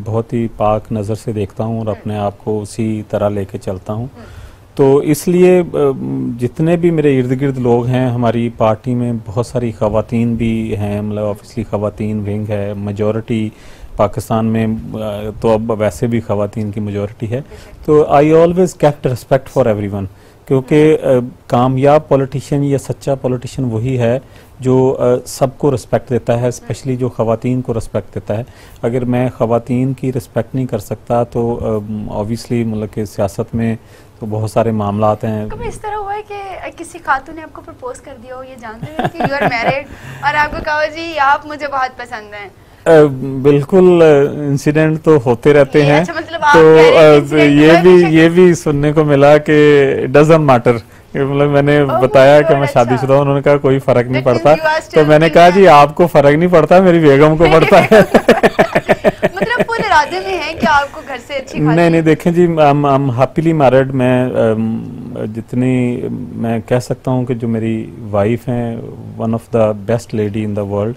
बहुत ही पाक नज़र से देखता हूँ और अपने आप को उसी तरह लेके चलता हूँ। तो इसलिए जितने भी मेरे इर्द गिर्द लोग हैं, हमारी पार्टी में बहुत सारी ख़वातीन भी हैं, मतलब ऑब्वियसली ख़वातीन विंग है, मेजॉरिटी पाकिस्तान में तो अब वैसे भी ख़वातीन की मेजॉरिटी है। तो I always kept respect for everyone, क्योंकि कामयाब पॉलिटिशियन या सच्चा पॉलिटिशियन वही है जो सबको रिस्पेक्ट देता है, स्पेशली जो ख़वातीन को रिस्पेक्ट देता है। अगर मैं ख़वातीन की रिस्पेक्ट नहीं कर सकता तो ऑब्वियसली मतलब कि सियासत में तो बहुत सारे मामलात हैं। कभी इस तरह हुआ है कि किसी खातून ने आपको प्रपोज कर दिया हो ये जानते हुए कि यू आर मैरिड, और आपको कहा जी आप मुझे बहुत पसंद हैं? बिल्कुल, इंसिडेंट तो होते रहते हैं। अच्छा, मतलब तो ये भी सुनने को मिला कि डजंट मैटर, मतलब मैंने बताया कि मैं शादीशुदा हूं, उन्होंने कहा कोई फर्क नहीं पड़ता, तो मैंने कहा जी आपको फर्क नहीं पड़ता, मेरी बेगम को पड़ता है। मतलब फुल इरादे में है कि आपको घर से अच्छी नहीं, देखें जी, I'm happily married। मैं जितनी मैं कह सकता हूँ कि जो मेरी वाइफ हैं, one of the best lady in the world.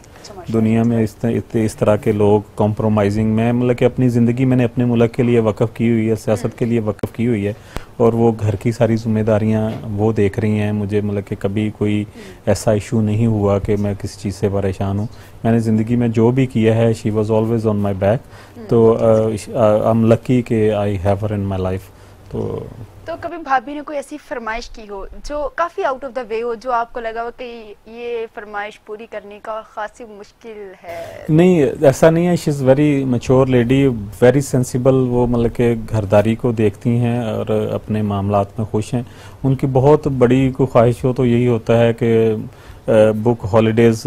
दुनिया में इस तरह के लोग कॉम्प्रोमाइजिंग में, मतलब कि अपनी ज़िंदगी मैंने अपने मुल्क के लिए वक़फ़ की हुई है, सियासत के लिए वक़फ़ की हुई है, और वो घर की सारी जिम्मेदारियां वो देख रही हैं। मुझे मतलब कि कभी कोई ऐसा इशू नहीं हुआ कि मैं किसी चीज़ से परेशान हूँ। मैंने ज़िंदगी में जो भी किया है, she was always on my back. तो आई एम लकी कि I have her in my life. तो कभी भाभी ने कोई ऐसी फरमाइश की हो जो काफ़ी आउट ऑफ द वे हो, जो आपको लगा हो कि ये फरमाइश पूरी करने का खासी मुश्किल है? नहीं, ऐसा नहीं है। She is very mature lady, very sensible. वो मतलब कि घरदारी को देखती हैं और अपने मामलात में खुश हैं। उनकी बहुत बड़ी कोई ख्वाहिश हो तो यही होता है कि book holidays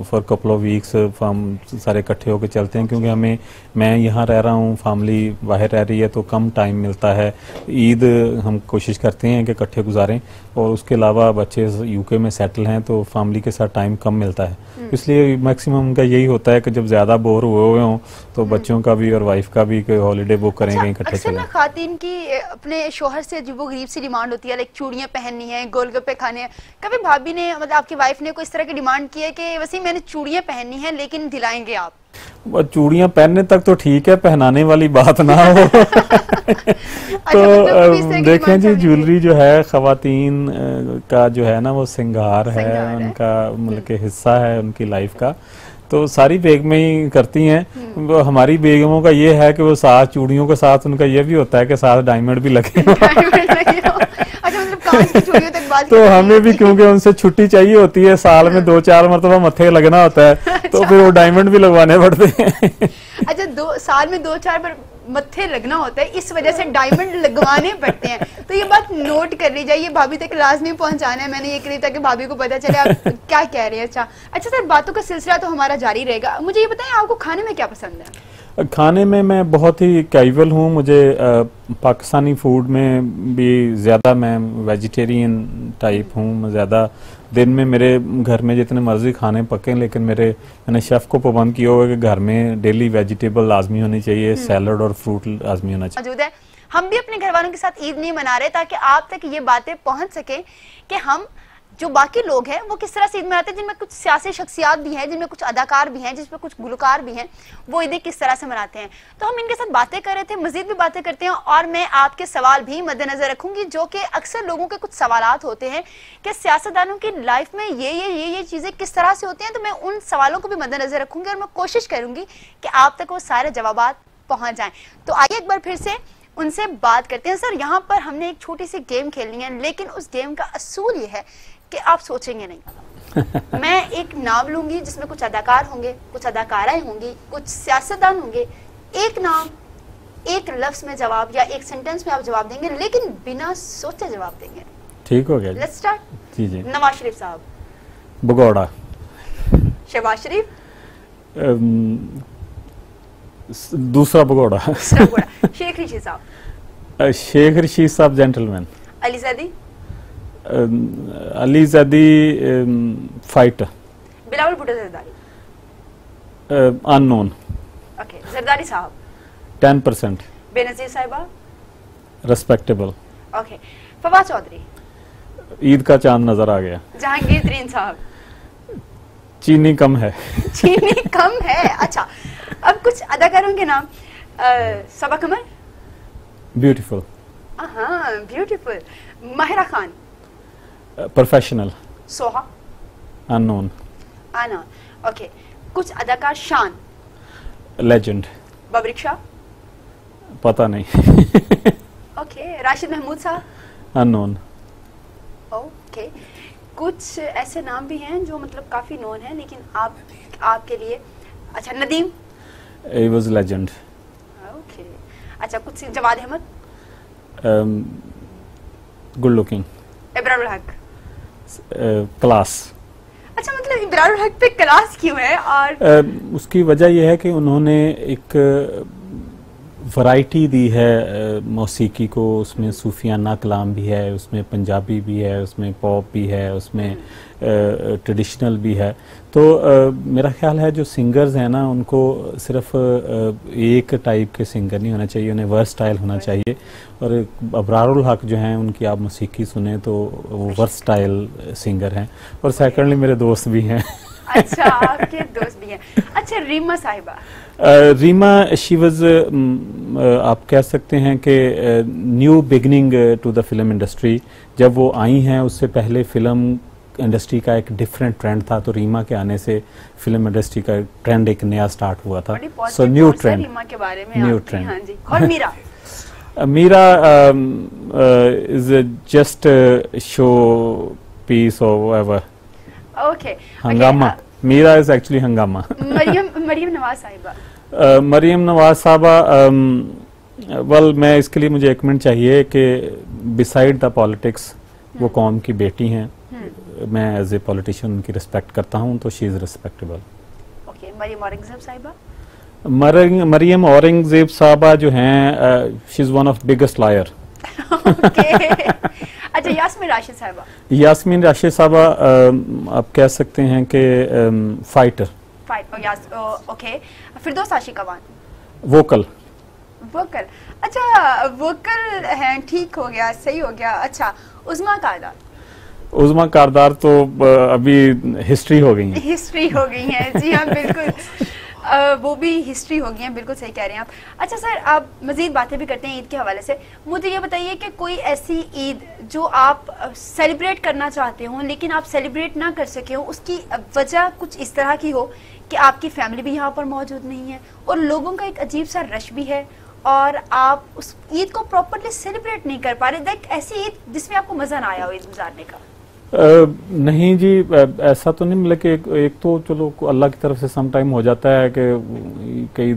for couple of weeks, हम सारे इकट्ठे होकर चलते हैं, क्योंकि मैं यहाँ रह रहा हूँ, फैमिली बाहर रह रही है, तो कम टाइम मिलता है। ईद हम कोशिश करते हैं कि इकट्ठे गुजारें, और उसके अलावा बच्चे यूके में सेटल हैं तो फैमिली के साथ टाइम कम मिलता है। इसलिए मैक्सिमम उनका यही होता है कि जब ज़्यादा बोर हुए हों तो बच्चों का भी और वाइफ का भी हॉलीडे बुक करें, कहीं इकट्ठे चलें। खातिन की अपने शोहर से अजीबोगरीब सी डिमांड होती है, लाइक चूड़ियाँ पहननी है, गोलगप्पे खाने हैं। कभी भाभी ने, मतलब आपकी वाइफ ने कोई इस तरह की डिमांड की है कि वैसे मैंने चूड़ियाँ पहननी है लेकिन दिलाएंगे आप? चूड़ियाँ पहनने तक तो ठीक है, पहनाने वाली बात ना हो। तो देखें जी, ज्वेलरी जो है ख़वातीन का जो है ना, वो सिंगार है, उनका मतलब के हिस्सा है उनकी लाइफ का। तो सारी बेगमें ही करती हैं। वो हमारी बेगमों का ये है कि वो साथ चूड़ियों के साथ उनका ये भी होता है कि साथ डायमंड भी लगे। अच्छा, मतलब कांच की चूड़ियों तक बात तो हमें भी क्योंकि उनसे छुट्टी चाहिए होती है, साल में 2-4 मरतबा मत्थे लगना होता है, तो फिर वो डायमंड भी लगवाने पड़ते हैं। अच्छा, साल में 2-4 बार मत्थे लगना होता है, इस वजह से डायमंड लगवाने पड़ते हैं। तो ये बात नोट कर ली जाए, भाभी तक लाजमी पहुंचाना है। मैंने ये करी ताकि भाभी को पता चले आप क्या कह रहे हैं। अच्छा सर, बातों का सिलसिला तो हमारा जारी रहेगा। मुझे ये बताएं, आपको खाने में क्या पसंद है? खाने में मैं बहुत ही कैजुअल हूँ। मुझे पाकिस्तानी फूड में भी ज़्यादा, मैं वेजिटेरियन टाइप हूँ। मैं ज़्यादा दिन में मेरे घर में जितने मर्जी खाने पकें, लेकिन मैंने शेफ़ को पाबंद किया हुआ है कि घर में डेली वेजिटेबल लाजमी होनी चाहिए, सैलड और फ्रूट लाजमी होना चाहिए। मौजूद है। हम भी अपने घर वालों के साथ ईद नहीं मना रहे ताकि आप तक ये बातें पहुँच सके कि हम जो बाकी लोग हैं वो किस तरह से ईद मनाते हैं, जिनमें कुछ सियासी शख्सियात भी हैं, जिनमें कुछ अदाकार भी हैं, जिसमें कुछ गुलकार भी हैं, वो ईदें किस तरह से मनाते हैं। तो हम इनके साथ बातें कर रहे थे, मजीद भी बातें करते हैं, और मैं आपके सवाल भी मद्देनजर रखूंगी, जो कि अक्सर लोगों के कुछ सवालात होते हैं कि सियासतदानों की लाइफ में ये चीजें किस तरह से होती हैं। तो मैं उन सवालों को भी मद्देनजर रखूंगी और मैं कोशिश करूंगी कि आप तक वो सारे जवाबात पहुंच जाएं। तो आइए एक बार फिर से उनसे बात करते हैं। सर, यहाँ पर हमने एक छोटी सी गेम खेलनी है, लेकिन उस गेम का असूल ये है कि आप सोचेंगे नहीं। मैं एक नाम लूंगी जिसमें कुछ अदाकार होंगे, कुछ अदाकाराएं होंगी, कुछ सियासतदान होंगे। एक नाम, एक लफ्ज में जवाब या एक सेंटेंस में आप जवाब देंगे, लेकिन बिना सोचे जवाब देंगे। ठीक हो गया? Let's start. जी जी। नवाज शरीफ साहब। भगोड़ा। शहबाज शरीफ। दूसरा भगोड़ा। शेख रशीद साहब। शेख रशीद साहब gentleman. Ali Zaidi. Ali Zaidi fighter. Bilawal Bhutto Zardari. Unknown. Okay. Zardari साहब। 10%। बेनज़ीर साहिबा। रेस्पेक्टेबल। ओके। फवाद चौधरी। ईद का चांद नजर आ गया। जहांगीर तरीन साहब। चीनी कम है। चीनी कम है। अच्छा, अब कुछ अदाकारों के नाम। सबा कमर। ब्यूटीफुल। हाँ, beautiful. Mahira Khan. Professional. Soha. Unknown. आना। ओके। कुछ अदाकार शान। लेजेंड। बबरिक शाह। पता नहीं। ओके। राशिद महमूद साहब। अननोन। ओके। कुछ ऐसे नाम भी हैं जो मतलब काफी नोन है, लेकिन आपके लिए। अच्छा, Nadeem. He was legend. Okay. अच्छा, कुछ Jawad Ahmed. Good looking. Ibrarul Haq. Class. अच्छा, मतलब इब्रारुल हक पे क्लास क्यों है? और उसकी वजह यह है कि उन्होंने एक वैरायटी दी है मौसीकी को। उसमें सूफियाना कलाम भी है, उसमें पंजाबी भी है, उसमें पॉप भी है, उसमें ट्रेडिशनल भी है। तो मेरा ख्याल है जो सिंगर्स हैं ना, उनको सिर्फ एक टाइप के सिंगर नहीं होना चाहिए, उन्हें वर्सटाइल होना चाहिए। और इब्रारुल हक जो हैं, उनकी आप मौसीकी सुने तो वो वर्सटाइल सिंगर हैं। और सेकेंडली मेरे दोस्त भी हैं। अच्छा, आपके दोस्त भी हैं। अच्छा, रीमा साहिबा। रीमा, शी वाज, आप कह सकते हैं कि new beginning to the film industry. जब वो आई हैं, उससे पहले फिल्म इंडस्ट्री का एक डिफरेंट ट्रेंड था, तो रीमा के आने से फिल्म इंडस्ट्री का ट्रेंड एक नया स्टार्ट हुआ था। सो न्यू ट्रेंड, रीमा के बारे में न्यू ट्रेंड। हाँ जी। और Meera. Meera is just showpiece और व्हाटएवर। ओके। हंगामा। मीरा इज एक्चुअली हंगामा। मरियम नवाज साहिबा। मरियम नवाज साहबा, वेल, मैं इसके लिए मुझे एक मिनट चाहिए कि बिसाइड द पॉलिटिक्स वो कौम की बेटी हैं। मैं एज ए पॉलिटिशियन उनकी रिस्पेक्ट करता हूं, तो she is respectable. Okay. Maryam Aurangzeb Sahiba. Maryam Aurangzeb Sahiba जो हैं, she is one of biggest liar. अच्छा, यास्मीन राशिद साहिबा। यास्मीन राशिद साहबा, आप कह सकते हैं कि फाइटर। ओके। फिरदौस आशिक अवान। वोकल। वोकल। अच्छा, वोकल है, ठीक हो गया, सही हो गया। अच्छा, उस्मा कारदार। उस्मा कारदार तो अभी हिस्ट्री हो गई है। हिस्ट्री हो गई है, जी हाँ, बिल्कुल। वो भी हिस्ट्री हो गई है, बिल्कुल सही कह रहे हैं आप। अच्छा सर, आप मजीद बातें भी करते हैं ईद के हवाले से। मुझे ये बताइए कि कोई ऐसी ईद जो आप सेलिब्रेट करना चाहते हो लेकिन आप सेलिब्रेट ना कर सके हो, उसकी वजह कुछ इस तरह की हो कि आपकी फैमिली भी यहाँ पर मौजूद नहीं है और लोगों का एक अजीब सा रश भी है और आप उस ईद को प्रॉपरली सेलिब्रेट नहीं कर पा रहे, लाइक ऐसी ईद जिसमें आपको मजा ना आया हो ईद गुजारने का? नहीं जी, ऐसा तो नहीं, मतलब कि एक तो चलो अल्लाह की तरफ से सम टाइम हो जाता है कि कई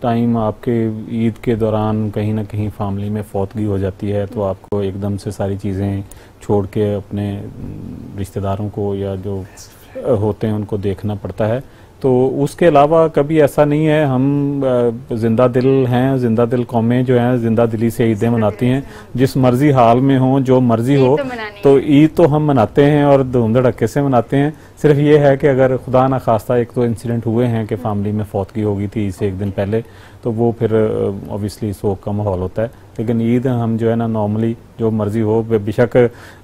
टाइम आपके ईद के दौरान कहीं ना कहीं फैमिली में फौतगी हो जाती है, तो आपको एकदम से सारी चीज़ें छोड़ के अपने रिश्तेदारों को या जो होते हैं उनको देखना पड़ता है। तो उसके अलावा कभी ऐसा नहीं है, हम जिंदा दिल हैं, जिंदा दिल कौमें जो हैं जिंदा दिली से ईदें मनाती हैं, जिस मर्जी हाल में हो, जो मर्जी हो, तो ईद तो हम मनाते हैं और धूम धड़क्के से मनाते हैं। सिर्फ ये है कि अगर खुदा ना खास्ता एक तो इंसिडेंट हुए हैं कि फैमिली में फौतगी हो गई थी इससे एक दिन पहले, तो वो फिर ऑब्वियसली शोक का माहौल होता है। लेकिन ईद हम जो है ना नॉर्मली जो मर्जी हो, बेशक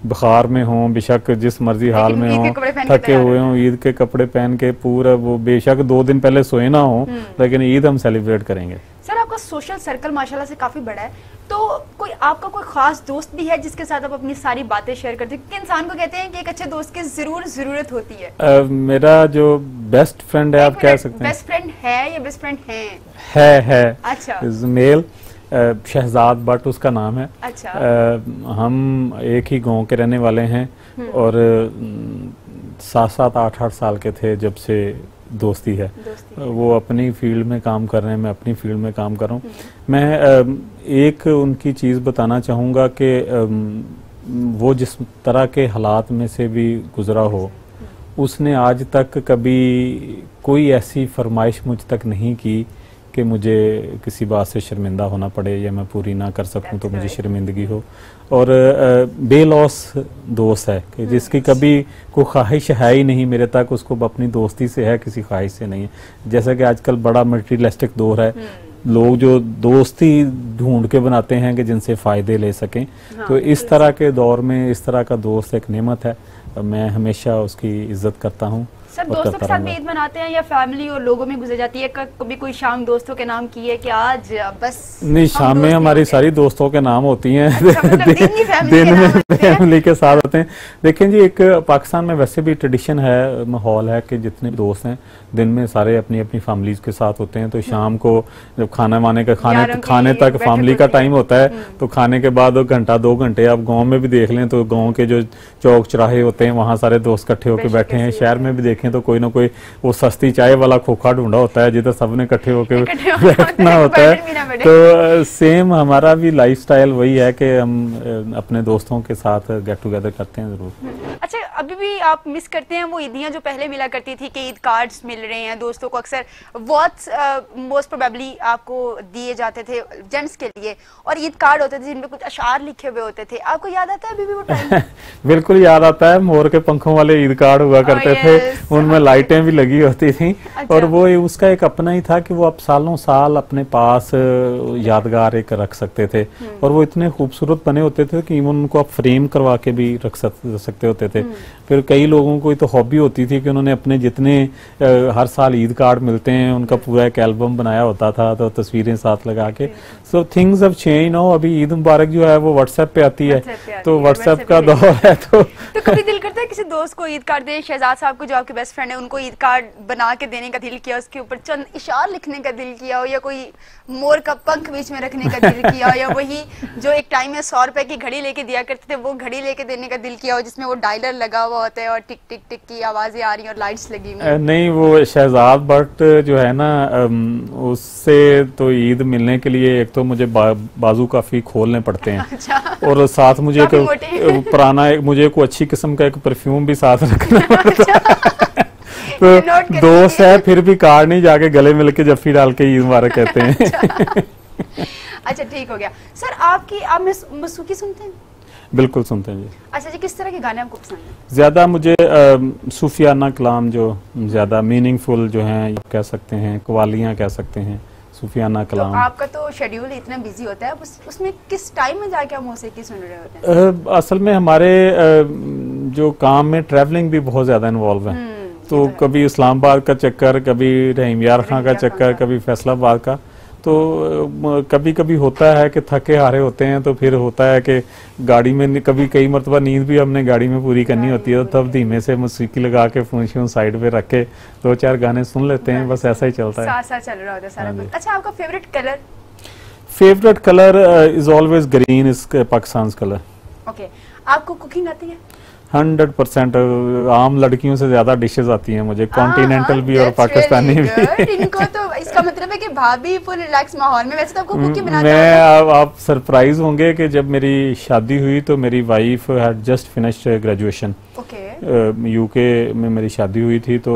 बुखार में हो, बेशक जिस मर्जी हाल में हो, थके हुए हो, ईद के कपड़े पहन के पूरा वो बेशक 2 दिन पहले सोए ना हो, लेकिन ईद हम सेलिब्रेट करेंगे। सर आपका सोशल सर्कल माशाल्लाह से काफी बड़ा है, तो कोई आपका कोई खास दोस्त भी है जिसके साथ आप अपनी सारी बातें शेयर करते हैं? क्योंकि इंसान को कहते हैं कि एक अच्छे दोस्त की जरूर जरूरत होती है। मेरा जो बेस्ट फ्रेंड है, आप कह सकते हैं। बेस्ट फ्रेंड है या बेस्ट फ्रेंड है? अच्छा। मेल शहजाद भट्ट उसका नाम है। अच्छा। हम एक ही गांव के रहने वाले हैं और 7-7, 8-8 साल के थे जब से दोस्ती है। वो अपनी फील्ड में काम कर रहे हैं, मैं अपनी फील्ड में काम कर रहा हूँ। मैं एक उनकी चीज़ बताना चाहूँगा कि वो जिस तरह के हालात में से भी गुजरा हो, उसने आज तक कभी कोई ऐसी फरमाइश मुझ तक नहीं की कि मुझे किसी बात से शर्मिंदा होना पड़े या मैं पूरी ना कर सकूं तो मुझे शर्मिंदगी हो। और बेलॉस दोस्त है कि जिसकी कभी कोई ख्वाहिश है ही नहीं मेरे तक, उसको अपनी दोस्ती से है, किसी ख्वाहिश से नहीं है। जैसा कि आजकल बड़ा मटेरियलिस्टिक दौर है, लोग जो दोस्ती ढूंढ के बनाते हैं कि जिनसे फायदे ले सकें। तो इस तरह के दौर में इस तरह का दोस्त एक नेमत है, मैं हमेशा उसकी इज्जत करता हूँ। सर दोस्तों के साथ भी ईद मनाते हैं या फैमिली और लोगों में गुजर जाती है? कभी कोई शाम दोस्तों के नाम की है कि आज बस? नहीं, शाम में हमारी सारी दोस्तों के नाम होती हैं। अच्छा, दिन में फैमिली के साथ होते हैं। देखें जी, एक पाकिस्तान में वैसे भी ट्रेडिशन है, माहौल है कि जितने दोस्त हैं दिन में सारे अपनी अपनी फैमिलीज के साथ होते हैं। तो शाम को जब खाने तक फैमिली का टाइम होता है, तो खाने के बाद 1-2 घंटे आप गाँव में भी देख लें तो गाँव के जो चौक चौराहे होते हैं वहाँ सारे दोस्त इकट्ठे होकर बैठे हैं। शहर में भी देखें तो कोई ना कोई वो सस्ती चाय वाला खोखा ढूंढा होता है जिधर सबने इकट्ठे होकर बैठना होता है। तो सेम हमारा भी लाइफस्टाइल वही है कि हम अपने दोस्तों के साथ गेट टुगेदर करते हैं जरूर। अच्छा, अभी भी आप मिस करते हैं वो ईदियां जो पहले मिला करती थी कि ईद कार्ड्स मिल रहे हैं दोस्तों को? अक्सर मोस्ट प्रोबेबली आपको दिए जाते थे जेंट्स के लिए, और ईद कार्ड होते थे जिनमें कुछ अशार लिखे हुए होते थे। आपको याद आता है अभी भी वो टाइम? बिल्कुल याद आता है। मोर के पंखों वाले ईद कार्ड हुआ करते थे, उनमें लाइटें भी लगी होती थी। अच्छा। और वो उसका एक अपना ही था कि वो आप सालों साल अपने पास यादगार एक रख सकते थे, और वो इतने खूबसूरत बने होते थे कि उनको आप फ्रेम करवा के भी रख सकते होते थे। फिर कई लोगों को तो हॉबी होती थी कि उन्होंने अपने जितने हर साल ईद कार्ड मिलते हैं उनका पूरा एक एल्बम बनाया होता था, तो तस्वीरें साथ लगा के। So things have change now. अभी ईद मुबारक जो है वो व्हाट्सएप पे आती है, तो व्हाट्सएप का दौर है। तो कभी दिल करता है किसी दोस्त को ईद कार्ड दें? शहजाद साहब को जो आपके बेस्ट फ्रेंड है उनको ईद कार्ड बना के देने का दिल किया, उसके ऊपर चंद इशार लिखने का दिल किया हो, या कोई मोर का पंख बीच में रखने का दिल किया हो, या वही जो एक टाइम में 100 रुपए की घड़ी लेके दिया करते थे वो घड़ी लेके देने का दिल किया हो जिसमें वो डायलर लगा हुआ होता है और टिक टिक टिक की आवाजें आ रही हैं और लाइट्स लगी हुई? नहीं, वो शहजाद भट्ट जो है ना, उससे तो ईद मिलने के लिए एक तो मुझे बाजू काफी खोलने पड़ते हैं। अच्छा। और साथ मुझे पुराना मुझे कोई अच्छी किस्म का एक परफ्यूम भी साथ रखना पड़ता है। तो दोस्त है फिर भी कार्ड नहीं, जाके गले मिल के जफ्फी डाल के ईद मुबारक कहते हैं। अच्छा, ठीक हो गया। सर आप मौसीकी सुनते हैं? बिल्कुल सुनते हैं जी। अच्छा जी, किस तरह के गाने आपको पसंद हैं? ज्यादा मुझे सूफियाना कलाम जो ज्यादा मीनिंगफुल जो हैं कह सकते हैं, कवालियां कह सकते हैं, सूफियाना कलाम। तो आपका तो शेड्यूल इतना बिजी होता है, उसमें किस टाइम में जाके आप मौसीकी सुन रहे होते हैं? असल में हमारे जो काम में ट्रैवलिंग भी बहुत ज्यादा इन्वॉल्व है, तो कभी इस्लामाबाद का चक्कर, कभी रहीम यार खां का चक्कर, कभी फैसलाबाद का। तो कभी कभी होता है कि थके हारे होते हैं, तो फिर होता है कि गाड़ी में कभी कई मरतबा नींद भी हमने गाड़ी में पूरी करनी होती है, तो तब धीमे से मौसीकी लगा के फोन साइड पे रख के 2-4 गाने सुन लेते हैं। बस ऐसा ही चलता है, साथ साथ चल रहा होता है सारा कुछ। अच्छा, आपका favourite colour? Favourite colour is always green, is Pakistan colour. Okay, आपको कुकिंग आती है? 100% आम लड़कियों से ज्यादा डिशेस आती हैं मुझे, कॉन्टिनेंटल भी और पाकिस्तानी भी। इनको तो इसका मतलब है कि भाभी फुल रिलैक्स माहौल में। वैसे तो आपको कुकिंग बनाना मैं आप सरप्राइज होंगे कि जब मेरी शादी हुई तो मेरी wife had just finished graduation. UK में मेरी शादी हुई थी, तो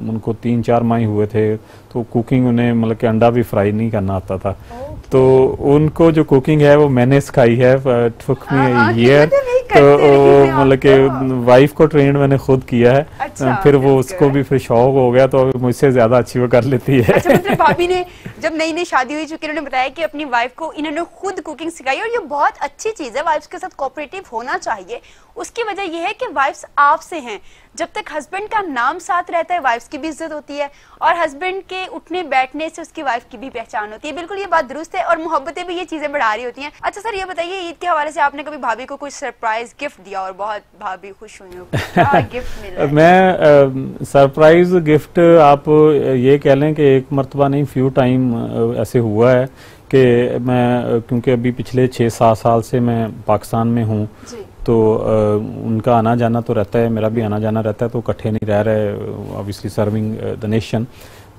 उनको 3-4 माह हुए थे, तो कुकिंग उन्हें मतलब कि अंडा भी फ्राई नहीं करना आता था। तो उनको जो कुकिंग है वो मैंने सिखाई है, टुक मी ईयर। तो मतलब कि वाइफ को ट्रेन मैंने खुद किया है। अच्छा, फिर वो उसको भी फिर शौक हो गया, तो मुझसे ज्यादा अच्छी वो कर लेती है। अच्छा, मतलब भाभी ने जब नई नई शादी हुई, चूंकि उन्होंने बताया कि अपनी वाइफ को इन्होंने खुद कुकिंग सिखाई, और ये बहुत अच्छी चीज है, वाइफ्स के साथ कोऑपरेटिव होना चाहिए। उसकी वजह यह है कि वाइफ्स आपसे हैं, जब तक हस्बैंड का नाम साथ रहता है वाइफ्स की भी इज्जत होती है, और हस्बैंड के उठने बैठने से उसकी वाइफ की भी पहचान होती है। बिल्कुल ये बात दुरुस्त है, और मोहब्बतें भी ये चीजें बढ़ा रही होती हैं। अच्छा सर, ये बताइए, ईद के हवाले से आपने कभी भाभी को कोई सरप्राइज गिफ्ट दिया और बहुत भाभी खुश हुई हो? क्या गिफ्ट मिला? मैं सरप्राइज गिफ्ट आप ये कह लें कि एक मरतबा नहीं, फ्यू टाइम ऐसे हुआ है कि मैं, क्योंकि अभी पिछले 6-7 साल से मैं पाकिस्तान में हूँ, तो उनका आना जाना तो रहता है, मेरा भी आना जाना रहता है, तो इकट्ठे नहीं रह रहे, ऑब्वियसली सर्विंग द नेशन।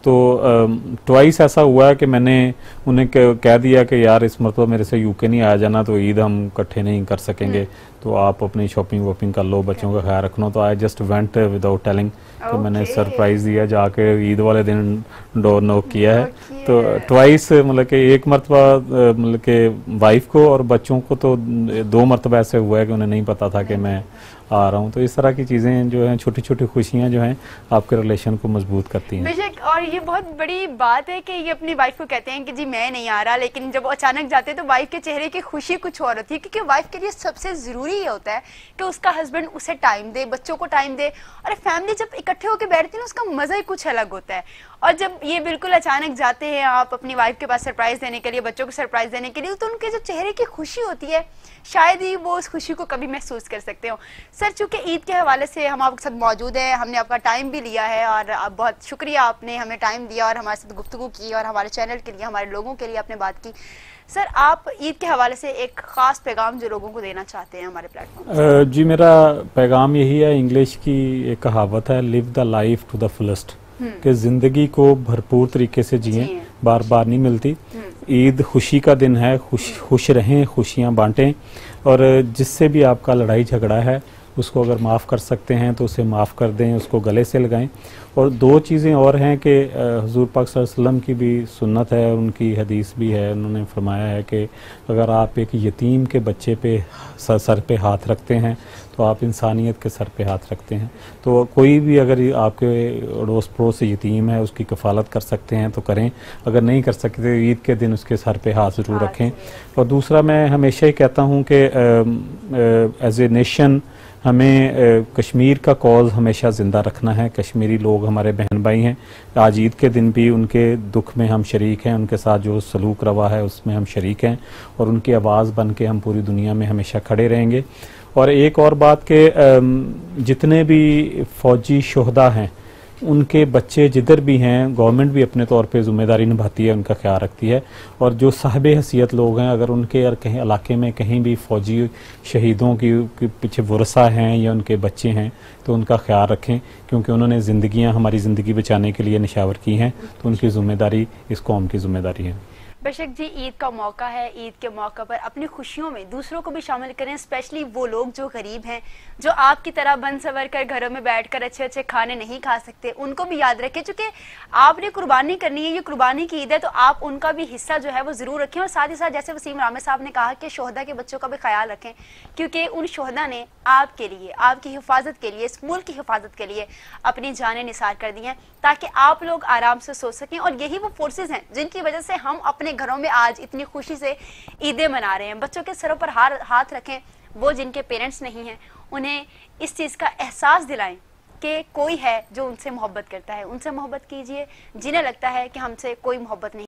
तो ट्वाइस ऐसा हुआ है कि मैंने उन्हें कह दिया कि यार इस मरतबा मेरे से यूके नहीं आया जाना, तो ईद हम इकट्ठे नहीं कर सकेंगे, तो आप अपनी शॉपिंग वॉपिंग कर लो, बच्चों का ख्याल रखना। तो I just went without telling, तो मैंने सरप्राइज दिया, जाके ईद वाले दिन डोर नॉक किया है। तो ट्वाइस मतलब कि एक मरतबा मतलब कि वाइफ को, और बच्चों को तो 2 मरतबा ऐसे हुआ है कि उन्हें नहीं पता था कि मैं आ रहा हूँ। तो इस तरह की चीजें जो हैं, छोटी छोटी खुशियां जो हैं, आपके रिलेशन को मजबूत करती हैं। बेशक, और ये बहुत बड़ी बात है कि ये अपनी वाइफ को कहते हैं कि जी मैं नहीं आ रहा, लेकिन जब अचानक जाते हैं तो वाइफ के चेहरे की खुशी कुछ और होती है, क्योंकि वाइफ के लिए सबसे जरूरी ये होता है कि उसका हस्बैंड उसे टाइम दे, बच्चों को टाइम दे, और फैमिली जब इकट्ठे होकर बैठती है ना, उसका मजा ही कुछ अलग होता है। और जब ये बिल्कुल अचानक जाते हैं आप अपनी वाइफ के पास सरप्राइज देने के लिए, बच्चों को सरप्राइज देने के लिए, तो उनके जो चेहरे की खुशी होती है, शायद ही वो उस खुशी को कभी महसूस कर सकते हो। सर, चूंकि ईद के हवाले से हम आपके साथ मौजूद है, हमने आपका टाइम भी लिया है, और बहुत शुक्रिया, आपने हमें टाइम दिया और हमारे साथ गुफ्तगू की, और हमारे चैनल के लिए, हमारे लोगों के लिए आपने बात की। सर, आप ईद के हवाले से एक खास पैगाम जो लोगों को देना चाहते हैं हमारे प्लेटफॉर्म? जी, मेरा पैगाम यही है, इंग्लिश की एक कहावत है, live the life to the fullest, कि जिंदगी को भरपूर तरीके से जिएं, बार बार नहीं मिलती। ईद खुशी का दिन है, खुश रहें, खुशियां बांटें, और जिससे भी आपका लड़ाई झगड़ा है उसको अगर माफ़ कर सकते हैं तो उसे माफ़ कर दें, उसको गले से लगाएं। और 2 चीज़ें और हैं कि हुजूर पाक सल्लल्लाहु अलैहि वसल्लम की भी सुन्नत है, और उनकी हदीस भी है, उन्होंने फरमाया है कि अगर आप एक यतीम के बच्चे पे सर पे हाथ रखते हैं तो आप इंसानियत के सर पे हाथ रखते हैं। तो कोई भी अगर आपके अड़ोस पड़ोस से यतीम है, उसकी कफ़ालत कर सकते हैं तो करें, अगर नहीं कर सकते ईद के दिन उसके सर पे हाथ ज़रूर रखें। और दूसरा, मैं हमेशा ही कहता हूँ कि एज ए नेशन हमें कश्मीर का कॉज हमेशा ज़िंदा रखना है। कश्मीरी लोग हमारे बहन भाई हैं, आज ईद के दिन भी उनके दुख में हम शरीक हैं, उनके साथ जो सलूक रवा है उसमें हम शरीक हैं, और उनकी आवाज़ बन के हम पूरी दुनिया में हमेशा खड़े रहेंगे। और एक और बात कि जितने भी फ़ौजी शोहदा हैं उनके बच्चे जिधर भी हैं, गवर्नमेंट भी अपने तौर पे ज़िम्मेदारी निभाती है, उनका ख्याल रखती है। और जो साहिब हैसियत लोग हैं, अगर उनके और कहीं इलाके में कहीं भी फ़ौजी शहीदों की पीछे वरसा हैं या उनके बच्चे हैं तो उनका ख्याल रखें, क्योंकि उन्होंने ज़िंदगियाँ, हमारी ज़िंदगी बचाने के लिए निशावर की हैं, तो उनकी ज़िम्मेदारी इस कौम की ज़िम्मेदारी है। बेशक जी, ईद का मौका है, ईद के मौका पर अपनी खुशियों में दूसरों को भी शामिल करें, स्पेशली वो लोग जो गरीब हैं, जो आपकी तरह बन सवर कर घरों में बैठकर अच्छे अच्छे खाने नहीं खा सकते, उनको भी याद रखें। चूंकि आपने कुर्बानी करनी है, ये कुर्बानी की ईद है, तो आप उनका भी हिस्सा जो है वो जरूर रखें। और साथ ही साथ जैसे वसीम रामे साहब ने कहा कि शोहदा के बच्चों का भी ख्याल रखें, क्योंकि उन शोहदा ने आपके लिए, आपकी हिफाजत के लिए, इस मुल्क की हिफाजत के लिए अपनी जानें निसार कर दी हैं, ताकि आप लोग आराम से सो सकें। और यही वो फोर्सेज हैं जिनकी वजह से हम अपने घरों में आज इतनी खुशी से ईदें मना रहे हैं। बच्चों के सरों पर हाथ रखें, वो जिनके पेरेंट्स नहीं हैं उन्हें इस चीज़ का एहसास दिलाएं कि कोई है जो उनसे मोहब्बत करता है, उनसे मोहब्बत कीजिए। जिन्हें लगता है कि हमसे कोई मोहब्बत नहीं